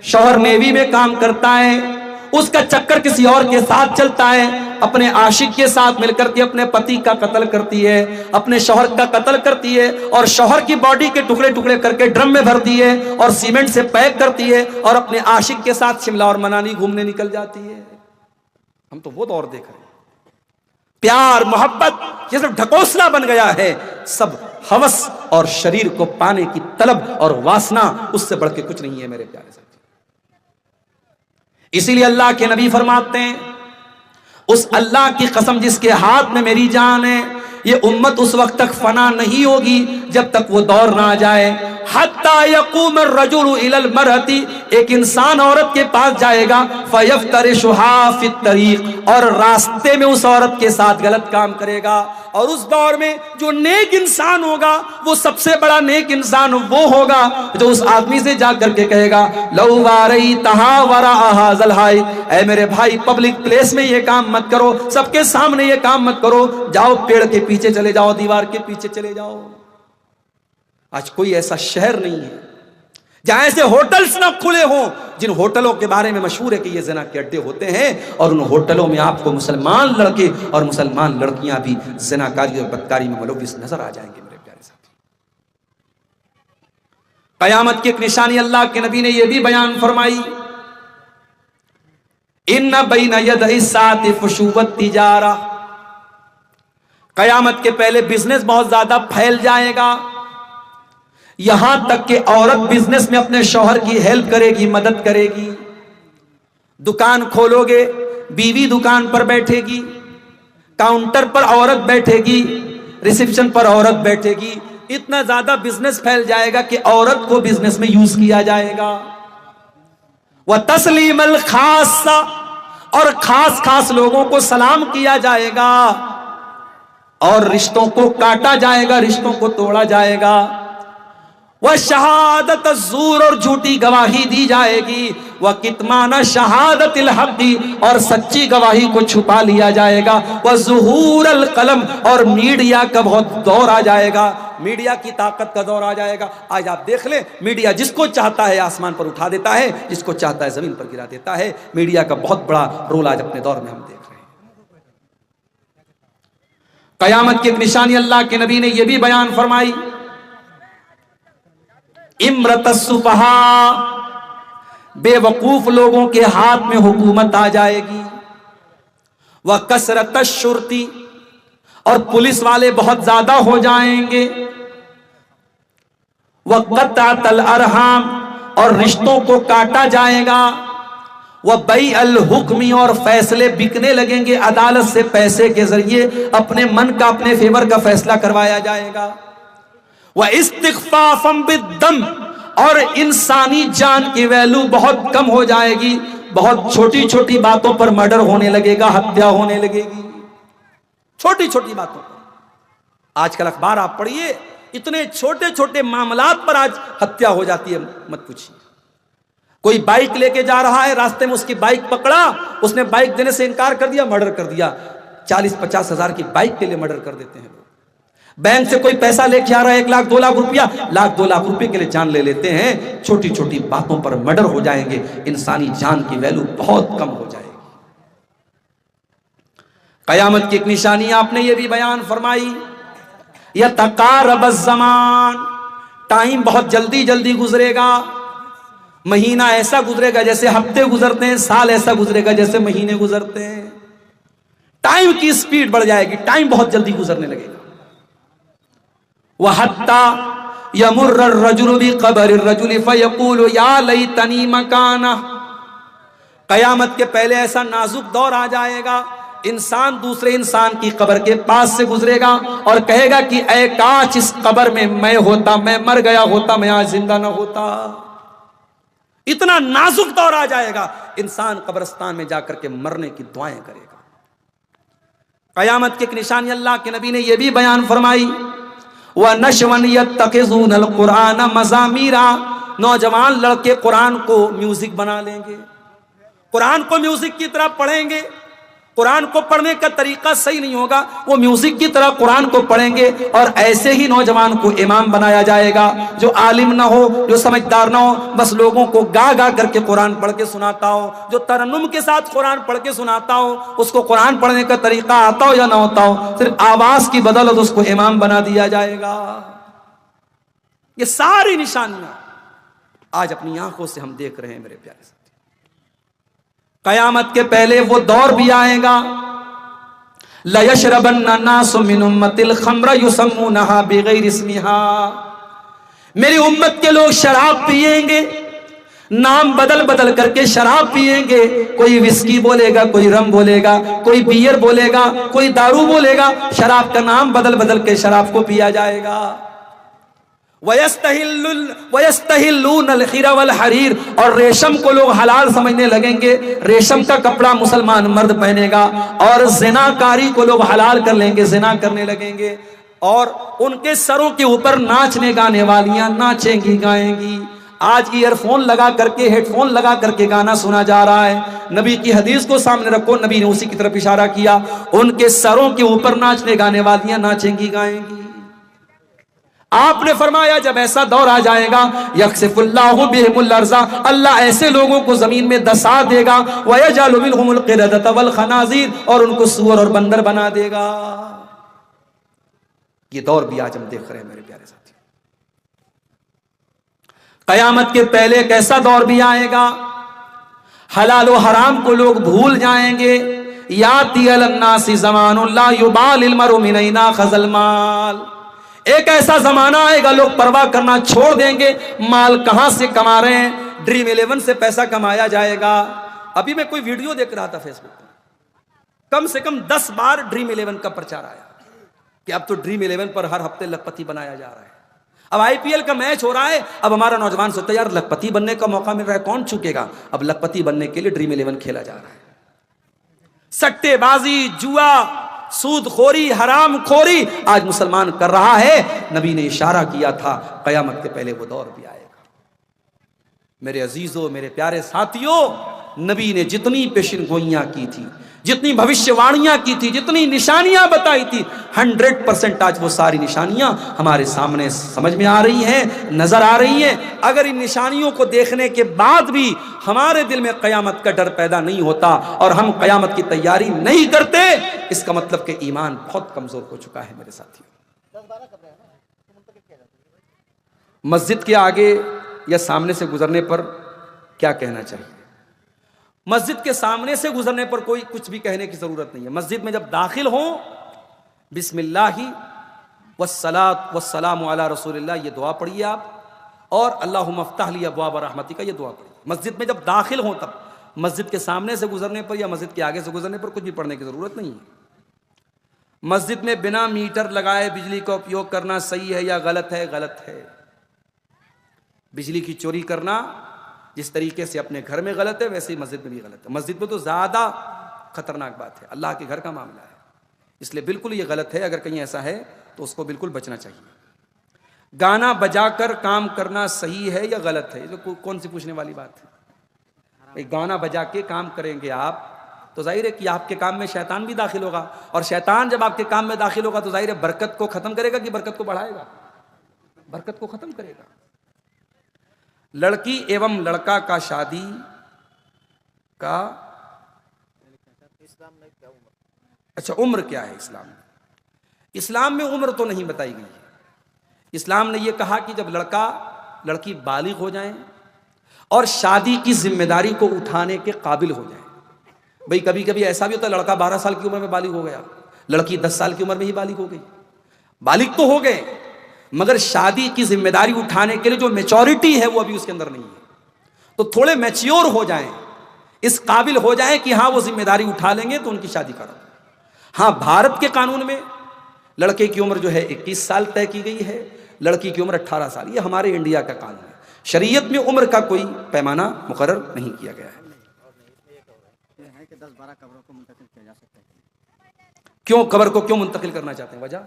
शौहर नेवी में काम करता है, उसका चक्कर किसी और के साथ चलता है, अपने आशिक के साथ मिलकर के अपने पति का कत्ल करती है, अपने शौहर का कत्ल करती है, और शौहर की बॉडी के टुकड़े टुकड़े करके ड्रम में भरती है और सीमेंट से पैक करती है और अपने आशिक के साथ शिमला और मनाली घूमने निकल जाती है। हम तो वो दौर देख रहे हैं, प्यार मोहब्बत ये सब ढकोसला बन गया है, सब हवस और शरीर को पाने की तलब और वासना, उससे बढ़ के कुछ नहीं है मेरे प्यारे साथी। इसीलिए अल्लाह के नबी फरमाते हैं, उस अल्लाह की कसम जिसके हाथ में मेरी जान है, ये उम्मत उस वक्त तक फना नहीं होगी जब तक वो दौर ना आ जाए, हत्ता यकूम अर्रजुलु इलल मरअती, एक इंसान औरत के पास जाएगा, फयफ्तरिशुहा फित तरीक, और रास्ते में उस औरत के साथ गलत काम करेगा। और उस दौर में जो नेक इंसान होगा, वो सबसे बड़ा नेक इंसान वो होगा जो उस आदमी से जाकर के कहेगा, लौ वारई तहा वरा हाज़ल हाय, ऐ मेरे भाई पब्लिक प्लेस में ये काम मत करो, सबके सामने ये काम मत करो, जाओ पेड़ के पीछे चले जाओ, दीवार के पीछे चले जाओ। आज कोई ऐसा शहर नहीं है जहां ऐसे होटल्स ना खुले हों, जिन होटलों के बारे में मशहूर है कि ये ज़िना के अड्डे होते हैं, और उन होटलों में आपको मुसलमान लड़के और मुसलमान लड़कियां भी ज़िनाकारी और बदकारी में मुलव्विस नजर आ जाएंगे मेरे प्यारे साथी। कयामत की एक निशानी अल्लाह के नबी ने यह भी बयान फरमाई, इन्ना बैना यदई साति फुशुवत तिजारा, कयामत के पहले बिजनेस बहुत ज्यादा फैल जाएगा, यहां तक कि औरत बिजनेस में अपने शौहर की हेल्प करेगी, मदद करेगी। दुकान खोलोगे, बीवी दुकान पर बैठेगी, काउंटर पर औरत बैठेगी, रिसेप्शन पर औरत बैठेगी। इतना ज्यादा बिजनेस फैल जाएगा कि औरत को बिजनेस में यूज किया जाएगा। वह तस्लीमल खासा, और खास खास लोगों को सलाम किया जाएगा, और रिश्तों को काटा जाएगा, रिश्तों को तोड़ा जाएगा। वह शहादत ज़ूर, और झूठी गवाही दी जाएगी। वह कितमाना शहादतिल हक़ी, और सच्ची गवाही को छुपा लिया जाएगा। वह ज़ुहूरल कलम, और मीडिया का बहुत दौर आ जाएगा, मीडिया की ताकत का दौर आ जाएगा। आज आप देख लें, मीडिया जिसको चाहता है आसमान पर उठा देता है, जिसको चाहता है जमीन पर गिरा देता है। मीडिया का बहुत बड़ा रोल आज अपने दौर में हम देख रहे हैं। कयामत की एक निशानी अल्लाह के नबी ने यह भी बयान फरमाई, इम्रतस्सुफहा, बेवकूफ लोगों के हाथ में हुकूमत आ जाएगी। वह कसरतश्शुर्ती, और पुलिस वाले बहुत ज्यादा हो जाएंगे। वह क़त्अतल अरहाम, और रिश्तों को काटा जाएगा। वह बई अल हुक्मी, और फैसले बिकने लगेंगे, अदालत से पैसे के जरिए अपने मन का, अपने फेवर का फैसला करवाया जाएगा। वह इस्तिग़फ़ाफ़म बिद्दम, और इंसानी जान की वैल्यू बहुत कम हो जाएगी। बहुत छोटी छोटी बातों पर मर्डर होने लगेगा, हत्या होने लगेगी, छोटी छोटी बातों पर। आजकल अखबार आप पढ़िए, इतने छोटे छोटे मामलात पर आज हत्या हो जाती है, मत पूछिए। कोई बाइक लेके जा रहा है, रास्ते में उसकी बाइक पकड़ा, उसने बाइक देने से इनकार कर दिया, मर्डर कर दिया। 40-50 हजार की बाइक के लिए मर्डर कर देते हैं लोग। बैंक से कोई पैसा लेके आ रहा है 1 लाख 2 लाख रुपया, 1 लाख 2 लाख रुपए के लिए जान ले लेते हैं। छोटी छोटी बातों पर मर्डर हो जाएंगे, इंसानी जान की वैल्यू बहुत कम हो जाएगी। कयामत की एक निशानी आपने ये भी बयान फरमाई, यह तकारब ज़मान, टाइम बहुत जल्दी जल्दी गुजरेगा। महीना ऐसा गुजरेगा जैसे हफ्ते गुजरते हैं, साल ऐसा गुजरेगा जैसे महीने गुजरते हैं। टाइम की स्पीड बढ़ जाएगी, टाइम बहुत जल्दी गुजरने लगेगा। वह हत्ता यमुर्र रजुल बिक़ब्रि रजुल फयक़ूलु या लैतनी मकाना, कयामत के पहले ऐसा नाजुक दौर आ जाएगा, इंसान दूसरे इंसान की कब्र के पास से गुजरेगा और कहेगा कि ऐ काश इस कब्र में मैं होता, मैं मर गया होता, मैं आज जिंदा ना होता। इतना नाजुक दौर आ जाएगा, इंसान कब्रिस्तान में जाकर के मरने की दुआएं करेगा। कयामत की एक निशानी अल्लाह के नबी ने यह भी बयान फरमाई, वह नशवन यत्तखिज़ूनल कुरान मज़ामीरा, नौजवान लड़के कुरान को म्यूजिक बना लेंगे, कुरान को म्यूजिक की तरह पढ़ेंगे। कुरान को पढ़ने का तरीका सही नहीं होगा, वो म्यूजिक की तरह कुरान को पढ़ेंगे और ऐसे ही नौजवान को इमाम बनाया जाएगा, जो आलिम ना हो, जो समझदार ना हो, बस लोगों को गा गा करके कुरान पढ़ के सुनाता हो, जो तरन्नुम के साथ कुरान पढ़ के सुनाता हो, उसको कुरान पढ़ने का तरीका आता हो या ना होता हो, सिर्फ आवाज की बदौलत उसको इमाम बना दिया जाएगा। ये सारी निशानियां आज अपनी आंखों से हम देख रहे हैं मेरे प्यारे साथी। कयामत के पहले वो दौर भी आएगा, लयशरबन्ना नासु मिन उम्मतिल खम्र युसम्मुनहा बिगैरि इस्मिहा, मेरी उम्मत के लोग शराब पिएंगे, नाम बदल बदल करके शराब पिएंगे। कोई विस्की बोलेगा, कोई रम बोलेगा, कोई बियर बोलेगा, कोई दारू बोलेगा, शराब का नाम बदल बदल के शराब को पिया जाएगा। वयस्तहिल्लूनल हिरा वल हरीर, और रेशम को लोग हलाल समझने लगेंगे, रेशम का कपड़ा मुसलमान मर्द पहनेगा, और जिनाकारी को लोग हलाल कर लेंगे, जिना करने लगेंगे, और उनके सरों के ऊपर नाचने गाने वालियां नाचेंगी गाएंगी। आज ईयरफोन लगा करके, हेडफोन लगा करके गाना सुना जा रहा है। नबी की हदीस को सामने रखो, नबी ने उसी की तरफ इशारा किया, उनके सरों के ऊपर नाचने गाने वालियां नाचेंगी गाएंगी। आपने फरमाया जब ऐसा दौर आ जाएगा, यख्सिफुल्लाहु बिहिमुल अर्ज़ा, अल्लाह ऐसे लोगों को जमीन में दसा देगा, वयजअलु मिनहुमुल क़िरदता वल खनाज़ीर, और उनको सूअर और बंदर बना देगा। ये दौर भी आज हम देख रहे हैं मेरे प्यारे साथी। कयामत के पहले एक ऐसा दौर भी आएगा, हलाल व हराम को लोग भूल जाएंगे। याती अलन्नासी ज़मानुन ला युबालिल मरउ मिन ऐना खज़ल माल, एक ऐसा जमाना आएगा लोग परवाह करना छोड़ देंगे, माल कहां से कमा रहे हैं, ड्रीम 11 से पैसा कमाया जाएगा। अभी मैं कोई वीडियो देख रहा था फेसबुक पर, कम से कम 10 बार ड्रीम 11 का प्रचार आया कि अब तो ड्रीम 11 पर हर हफ्ते लखपति बनाया जा रहा है। अब IPL का मैच हो रहा है, अब हमारा नौजवान सोचता है यार लखपति बनने का मौका मिल रहा है, कौन चूकेगा। अब लखपति बनने के लिए ड्रीम 11 खेला जा रहा है। सट्टेबाजी, जुआ, सूदखोरी, हराम खोरी आज मुसलमान कर रहा है। नबी ने इशारा किया था कयामत के पहले वो दौर भी आएगा। मेरे अजीजों, मेरे प्यारे साथियों, नबी ने जितनी पेशिनगोइयां की थी, जितनी भविष्यवाणियां की थी, जितनी निशानियां बताई थी, 100% आज वो सारी निशानियां हमारे सामने समझ में आ रही हैं, नजर आ रही हैं। अगर इन निशानियों को देखने के बाद भी हमारे दिल में कयामत का डर पैदा नहीं होता और हम कयामत की तैयारी नहीं करते, इसका मतलब कि ईमान बहुत कमजोर हो चुका है मेरे साथियों। मस्जिद के आगे या सामने से गुजरने पर क्या कहना चाहिए? मस्जिद के सामने से गुजरने पर कोई कुछ भी कहने की जरूरत नहीं है। मस्जिद में जब दाखिल हो, बिस्मिल्लाहि वस्सलात वस्सलामु अला रसूलिल्लाह, ये दुआ पढ़िए आप, और अल्लाहुम्मा अफ्तह ली अब्वाब रहमतिका, ये दुआ पढ़िए। मस्जिद में जब दाखिल हो तब, मस्जिद के सामने से गुजरने पर या मस्जिद के आगे से गुजरने पर कुछ भी पढ़ने की जरूरत नहीं है। मस्जिद में बिना मीटर लगाए बिजली का उपयोग करना सही है या गलत है? गलत है। बिजली की चोरी करना जिस तरीके से अपने घर में गलत है, वैसे ही मस्जिद में भी गलत है। मस्जिद में तो ज्यादा खतरनाक बात है, अल्लाह के घर का मामला है, इसलिए बिल्कुल ये गलत है। अगर कहीं ऐसा है तो उसको बिल्कुल बचना चाहिए। गाना बजाकर काम करना सही है या गलत है? ये तो कौन सी पूछने वाली बात है? गाना बजा के काम करेंगे आप तो जाहिर है कि आपके काम में शैतान भी दाखिल होगा, और शैतान जब आपके काम में दाखिल होगा तो जाहिर है बरकत को खत्म करेगा कि बरकत को बढ़ाएगा? बरकत को खत्म करेगा। लड़की एवं लड़का का शादी का अच्छा उम्र क्या है इस्लाम में? इस्लाम में उम्र तो नहीं बताई गई है। इस्लाम ने यह कहा कि जब लड़का लड़की बालिग हो जाएं और शादी की जिम्मेदारी को उठाने के काबिल हो जाएं। भाई कभी कभी ऐसा भी होता है लड़का 12 साल की उम्र में बालिग हो गया, लड़की 10 साल की उम्र में ही बालिग हो गई। बालिग तो हो गए मगर शादी की जिम्मेदारी उठाने के लिए जो मैच्योरिटी है वो अभी उसके अंदर नहीं है। तो थोड़े मैच्योर हो जाएं, इस काबिल हो जाएं कि हाँ वो जिम्मेदारी उठा लेंगे तो उनकी शादी करो। हाँ, भारत के कानून में लड़के की उम्र जो है 21 साल तय की गई है, लड़की की उम्र 18 साल। ये हमारे इंडिया का कानून है। शरीयत में उम्र का कोई पैमाना मुकर्रर नहीं किया गया है। 10-12 कब्रों को मुंतकिल किया जा सकता है। क्यों कब्र को क्यों मुंतकिल करना चाहते हैं? वजह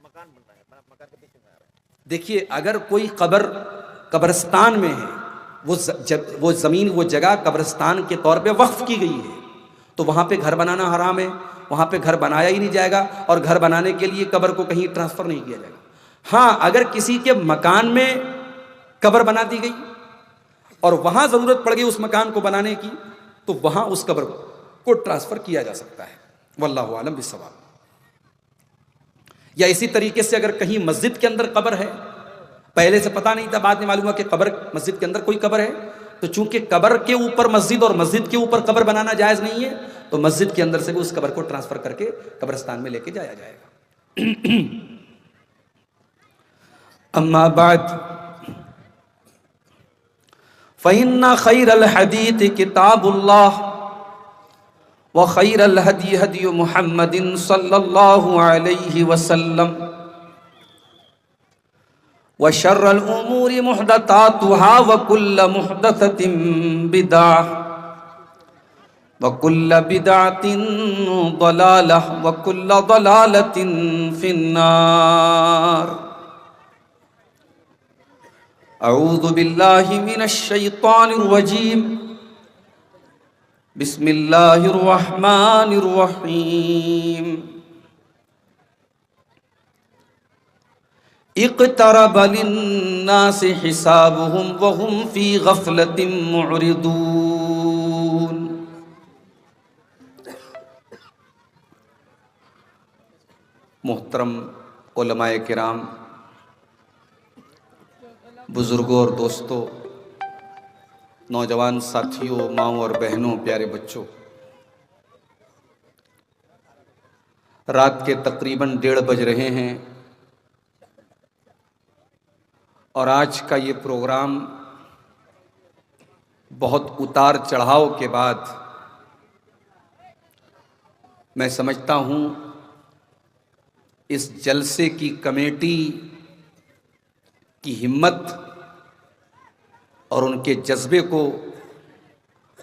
मकान बन रहा है, मकान के पीछे में आ रहा है। देखिए, अगर कोई कब्रिस्तान में है, वो जमीन वो जगह कब्रिस्तान के तौर पे वक्फ की गई है, तो वहां पे घर बनाना हराम है। वहां पे घर बनाया ही नहीं जाएगा और घर बनाने के लिए कब्र को कहीं ट्रांसफर नहीं किया जाएगा। हाँ, अगर किसी के मकान में कब्र बना दी गई और वहां जरूरत पड़ गई उस मकान को बनाने की, तो वहां उस कब्र को ट्रांसफर किया जा सकता है। वल्लाहु आलम बिस्सवाब। या इसी तरीके से अगर कहीं मस्जिद के अंदर कब्र है, पहले से पता नहीं था, बाद में मालूम हुआ कि कब्र मस्जिद के अंदर कोई कब्र है, तो चूंकि कब्र के ऊपर मस्जिद और मस्जिद के ऊपर कब्र बनाना जायज नहीं है, तो मस्जिद के अंदर से भी उस कब्र को ट्रांसफर करके कब्रिस्तान में लेके जाया जाएगा। अम्मा बाद फ़इन्ना खैरल हदीथ किताबुल्लाह व खैरल हदी हदी मुहम्मदिन सल्लल्लाहु अलैहि वसल्लम व शर्रल उमूरि मुहदतातुहा व कुल्ल मुहदसतिन बिदअह व कुल्ल बिदअतिन दलालह व कुल्ल दलालतिन फिन्नार। अऊज़ु बिल्लाहि मिनश शैतानिर रजीम। बिस्मिल्लाहिर रहमानिर रहीम। इक़्तरब लिन्नासि हिसाबुहुम व हुम फ़ी गफ़लतिन मुअरिदून। मुहतरम उलमाए किराम, बुजुर्गों और दोस्तों, नौजवान साथियों, माँओं और बहनों, प्यारे बच्चों, रात के तकरीबन 1:30 बज रहे हैं और आज का ये प्रोग्राम बहुत उतार चढ़ाव के बाद मैं समझता हूँ इस जलसे की कमेटी की हिम्मत और उनके जज्बे को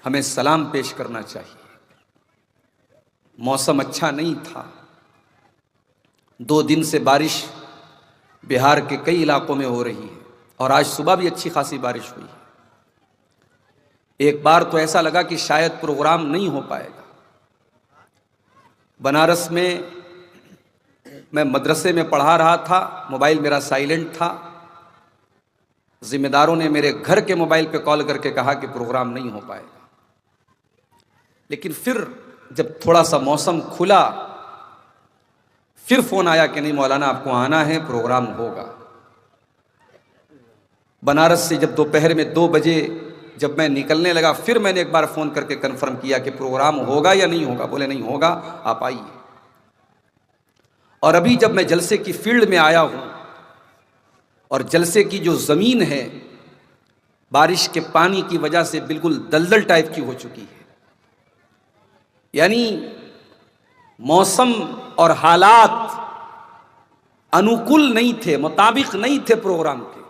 हमें सलाम पेश करना चाहिए। मौसम अच्छा नहीं था, 2 दिन से बारिश बिहार के कई इलाकों में हो रही है और आज सुबह भी अच्छी खासी बारिश हुई है। एक बार तो ऐसा लगा कि शायद प्रोग्राम नहीं हो पाएगा। बनारस में मैं मदरसे में पढ़ा रहा था, मोबाइल मेरा साइलेंट था। जिम्मेदारों ने मेरे घर के मोबाइल पे कॉल करके कहा कि प्रोग्राम नहीं हो पाएगा। लेकिन फिर जब थोड़ा सा मौसम खुला, फिर फोन आया कि नहीं मौलाना आपको आना है, प्रोग्राम होगा। बनारस से जब दोपहर में 2 बजे जब मैं निकलने लगा, फिर मैंने एक बार फोन करके कंफर्म किया कि प्रोग्राम होगा या नहीं होगा। बोले नहीं होगा, आप आइए। और अभी जब मैं जलसे की फील्ड में आया हूं और जलसे की जो ज़मीन है बारिश के पानी की वजह से बिल्कुल दलदल टाइप की हो चुकी है। यानी मौसम और हालात अनुकूल नहीं थे, मुताबिक नहीं थे प्रोग्राम के।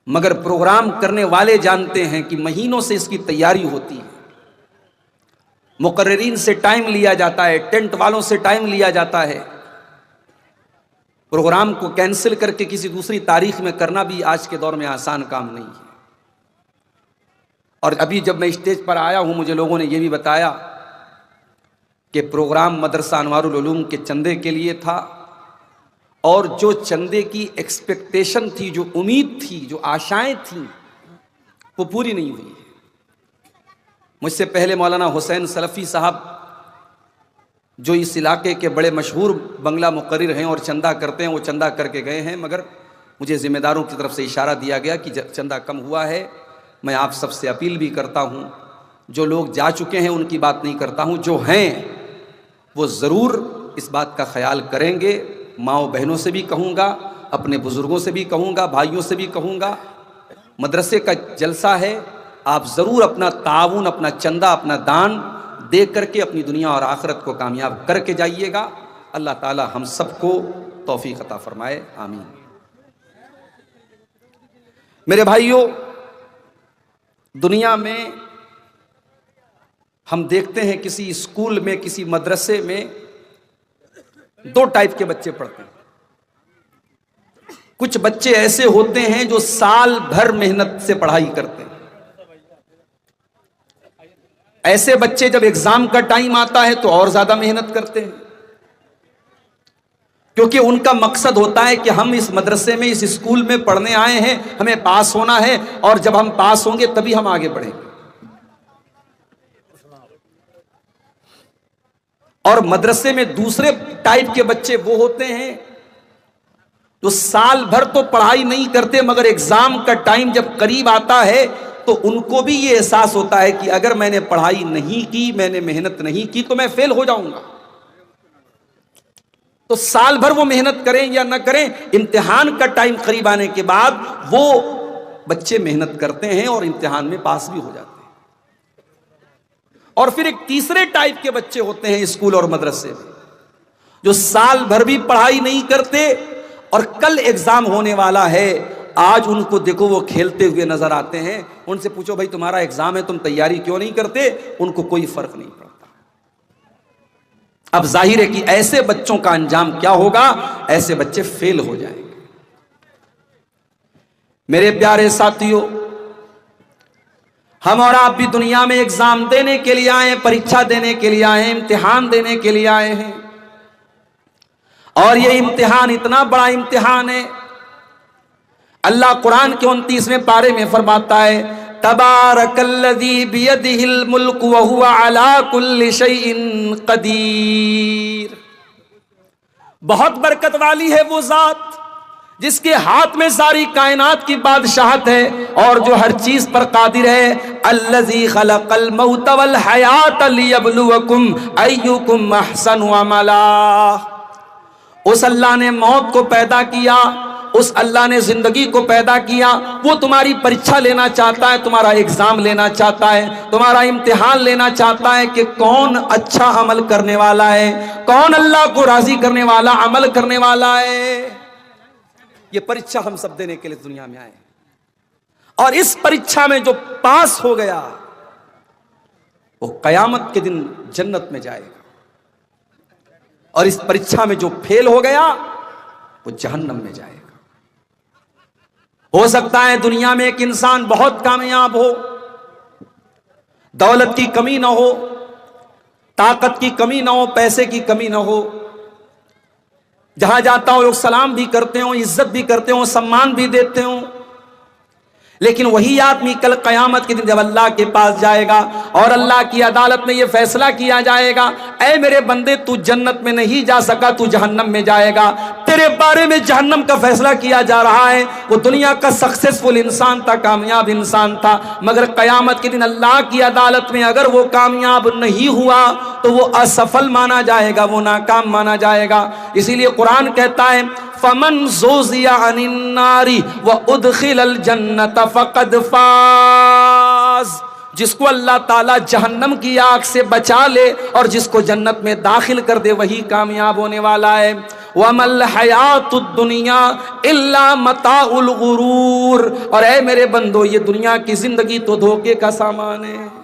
मगर प्रोग्राम करने वाले जानते हैं कि महीनों से इसकी तैयारी होती है। मुकर्रिरीन से टाइम लिया जाता है, टेंट वालों से टाइम लिया जाता है। प्रोग्राम को कैंसिल करके किसी दूसरी तारीख में करना भी आज के दौर में आसान काम नहीं है। और अभी जब मैं स्टेज पर आया हूं, मुझे लोगों ने यह भी बताया कि प्रोग्राम मदरसा अनवारुल उलूम के चंदे के लिए था, और जो चंदे की एक्सपेक्टेशन थी, जो उम्मीद थी, जो आशाएं थी, वो पूरी नहीं हुई। मुझसे पहले मौलाना हुसैन सलफ़ी साहब, जो इस इलाके के बड़े मशहूर बंगला मुकर्रिर हैं और चंदा करते हैं, वो चंदा करके गए हैं, मगर मुझे ज़िम्मेदारों की तरफ से इशारा दिया गया कि चंदा कम हुआ है। मैं आप सबसे अपील भी करता हूँ, जो लोग जा चुके हैं उनकी बात नहीं करता हूँ, जो हैं वो ज़रूर इस बात का ख्याल करेंगे। माओ बहनों से भी कहूँगा, अपने बुज़ुर्गों से भी कहूँगा, भाइयों से भी कहूँगा, मदरसे का जलसा है, आप ज़रूर अपना ताउन, अपना चंदा, अपना दान दे करके अपनी दुनिया और आखिरत को कामयाब करके जाइएगा। अल्लाह ताला हम सबको तौफीक अता फरमाए, आमीन। मेरे भाइयों, दुनिया में हम देखते हैं किसी स्कूल में, किसी मदरसे में दो टाइप के बच्चे पढ़ते हैं। कुछ बच्चे ऐसे होते हैं जो साल भर मेहनत से पढ़ाई करते हैं। ऐसे बच्चे जब एग्जाम का टाइम आता है तो और ज्यादा मेहनत करते हैं, क्योंकि उनका मकसद होता है कि हम इस मदरसे में, इस स्कूल में पढ़ने आए हैं, हमें पास होना है, और जब हम पास होंगे तभी हम आगे बढ़ेंगे। और मदरसे में दूसरे टाइप के बच्चे वो होते हैं जो साल भर तो पढ़ाई नहीं करते, मगर एग्जाम का टाइम जब करीब आता है तो उनको भी ये एहसास होता है कि अगर मैंने पढ़ाई नहीं की, मैंने मेहनत नहीं की, तो मैं फेल हो जाऊंगा। तो साल भर वो मेहनत करें या ना करें, इम्तिहान का टाइम करीब आने के बाद वो बच्चे मेहनत करते हैं और इम्तिहान में पास भी हो जाते हैं। और फिर एक तीसरे टाइप के बच्चे होते हैं स्कूल और मदरसे में, जो साल भर भी पढ़ाई नहीं करते और कल एग्जाम होने वाला है, आज उनको देखो वो खेलते हुए नजर आते हैं। उनसे पूछो भाई तुम्हारा एग्जाम है, तुम तैयारी क्यों नहीं करते? उनको कोई फर्क नहीं पड़ता। अब जाहिर है कि ऐसे बच्चों का अंजाम क्या होगा? ऐसे बच्चे फेल हो जाएंगे। मेरे प्यारे साथियों, हम और आप भी दुनिया में एग्जाम देने के लिए आए, परीक्षा देने के लिए आए, इम्तिहान देने के लिए आए हैं। और ये इम्तिहान इतना बड़ा इम्तिहान है। अल्लाह कुरान के 29वें पारे में फरमाता है, तबारकल्लज़ी बियदिहिल मुल्क व हुवा अला कुल्लि शैइन कदीर। बहुत बरकत वाली है वो जात जिसके हाथ में सारी कायनात की बादशाहत है और जो हर चीज पर कादिर है। अल्लज़ी खलक़ल मौत वल हयात लियब्लुवकुम अय्युकुम अहसनु अमला। उस अल्लाह ने मौत को पैदा किया, उस अल्लाह ने जिंदगी को पैदा किया। वो तुम्हारी परीक्षा लेना चाहता है, तुम्हारा एग्जाम लेना चाहता है, तुम्हारा इम्तिहान लेना चाहता है कि कौन अच्छा अमल करने वाला है, कौन अल्लाह को राजी करने वाला अमल करने वाला है। ये परीक्षा हम सब देने के लिए दुनिया में आए, और इस परीक्षा में जो पास हो गया वो कयामत के दिन जन्नत में जाएगा, और इस परीक्षा में जो फेल हो गया वो जहन्नम में जाएगा। हो सकता है दुनिया में एक इंसान बहुत कामयाब हो, दौलत की कमी ना हो, ताकत की कमी ना हो, पैसे की कमी ना हो, जहां जाता हो लोग सलाम भी करते हो, इज्जत भी करते हो, सम्मान भी देते हो। लेकिन वही आदमी कल कयामत के दिन जब अल्लाह के पास जाएगा और अल्लाह की अदालत में यह फैसला किया जाएगा, ऐ मेरे बंदे तू जन्नत में नहीं जा सका, तू जहन्नम में जाएगा, तेरे बारे में जहन्नम का फैसला किया जा रहा है। वो दुनिया का सक्सेसफुल इंसान था, कामयाब इंसान था, मगर कयामत के दिन अल्लाह की अदालत में अगर वो कामयाब नहीं हुआ तो वो असफल माना जाएगा, वो नाकाम माना जाएगा। इसीलिए कुरान कहता है, फमन ज़ुज़िया अनिन नारी व उदखिलल जन्नत फ़क़द फ़ाज़। जिसको अल्लाह ताला जहन्नम की आग से बचा ले और जिसको जन्नत में दाखिल कर दे, वही कामयाब होने वाला है। वमल हयातुद दुनिया इल्ला मताउल गुरूर। और ऐ मेरे बंदो, ये दुनिया की जिंदगी तो धोखे का सामान है।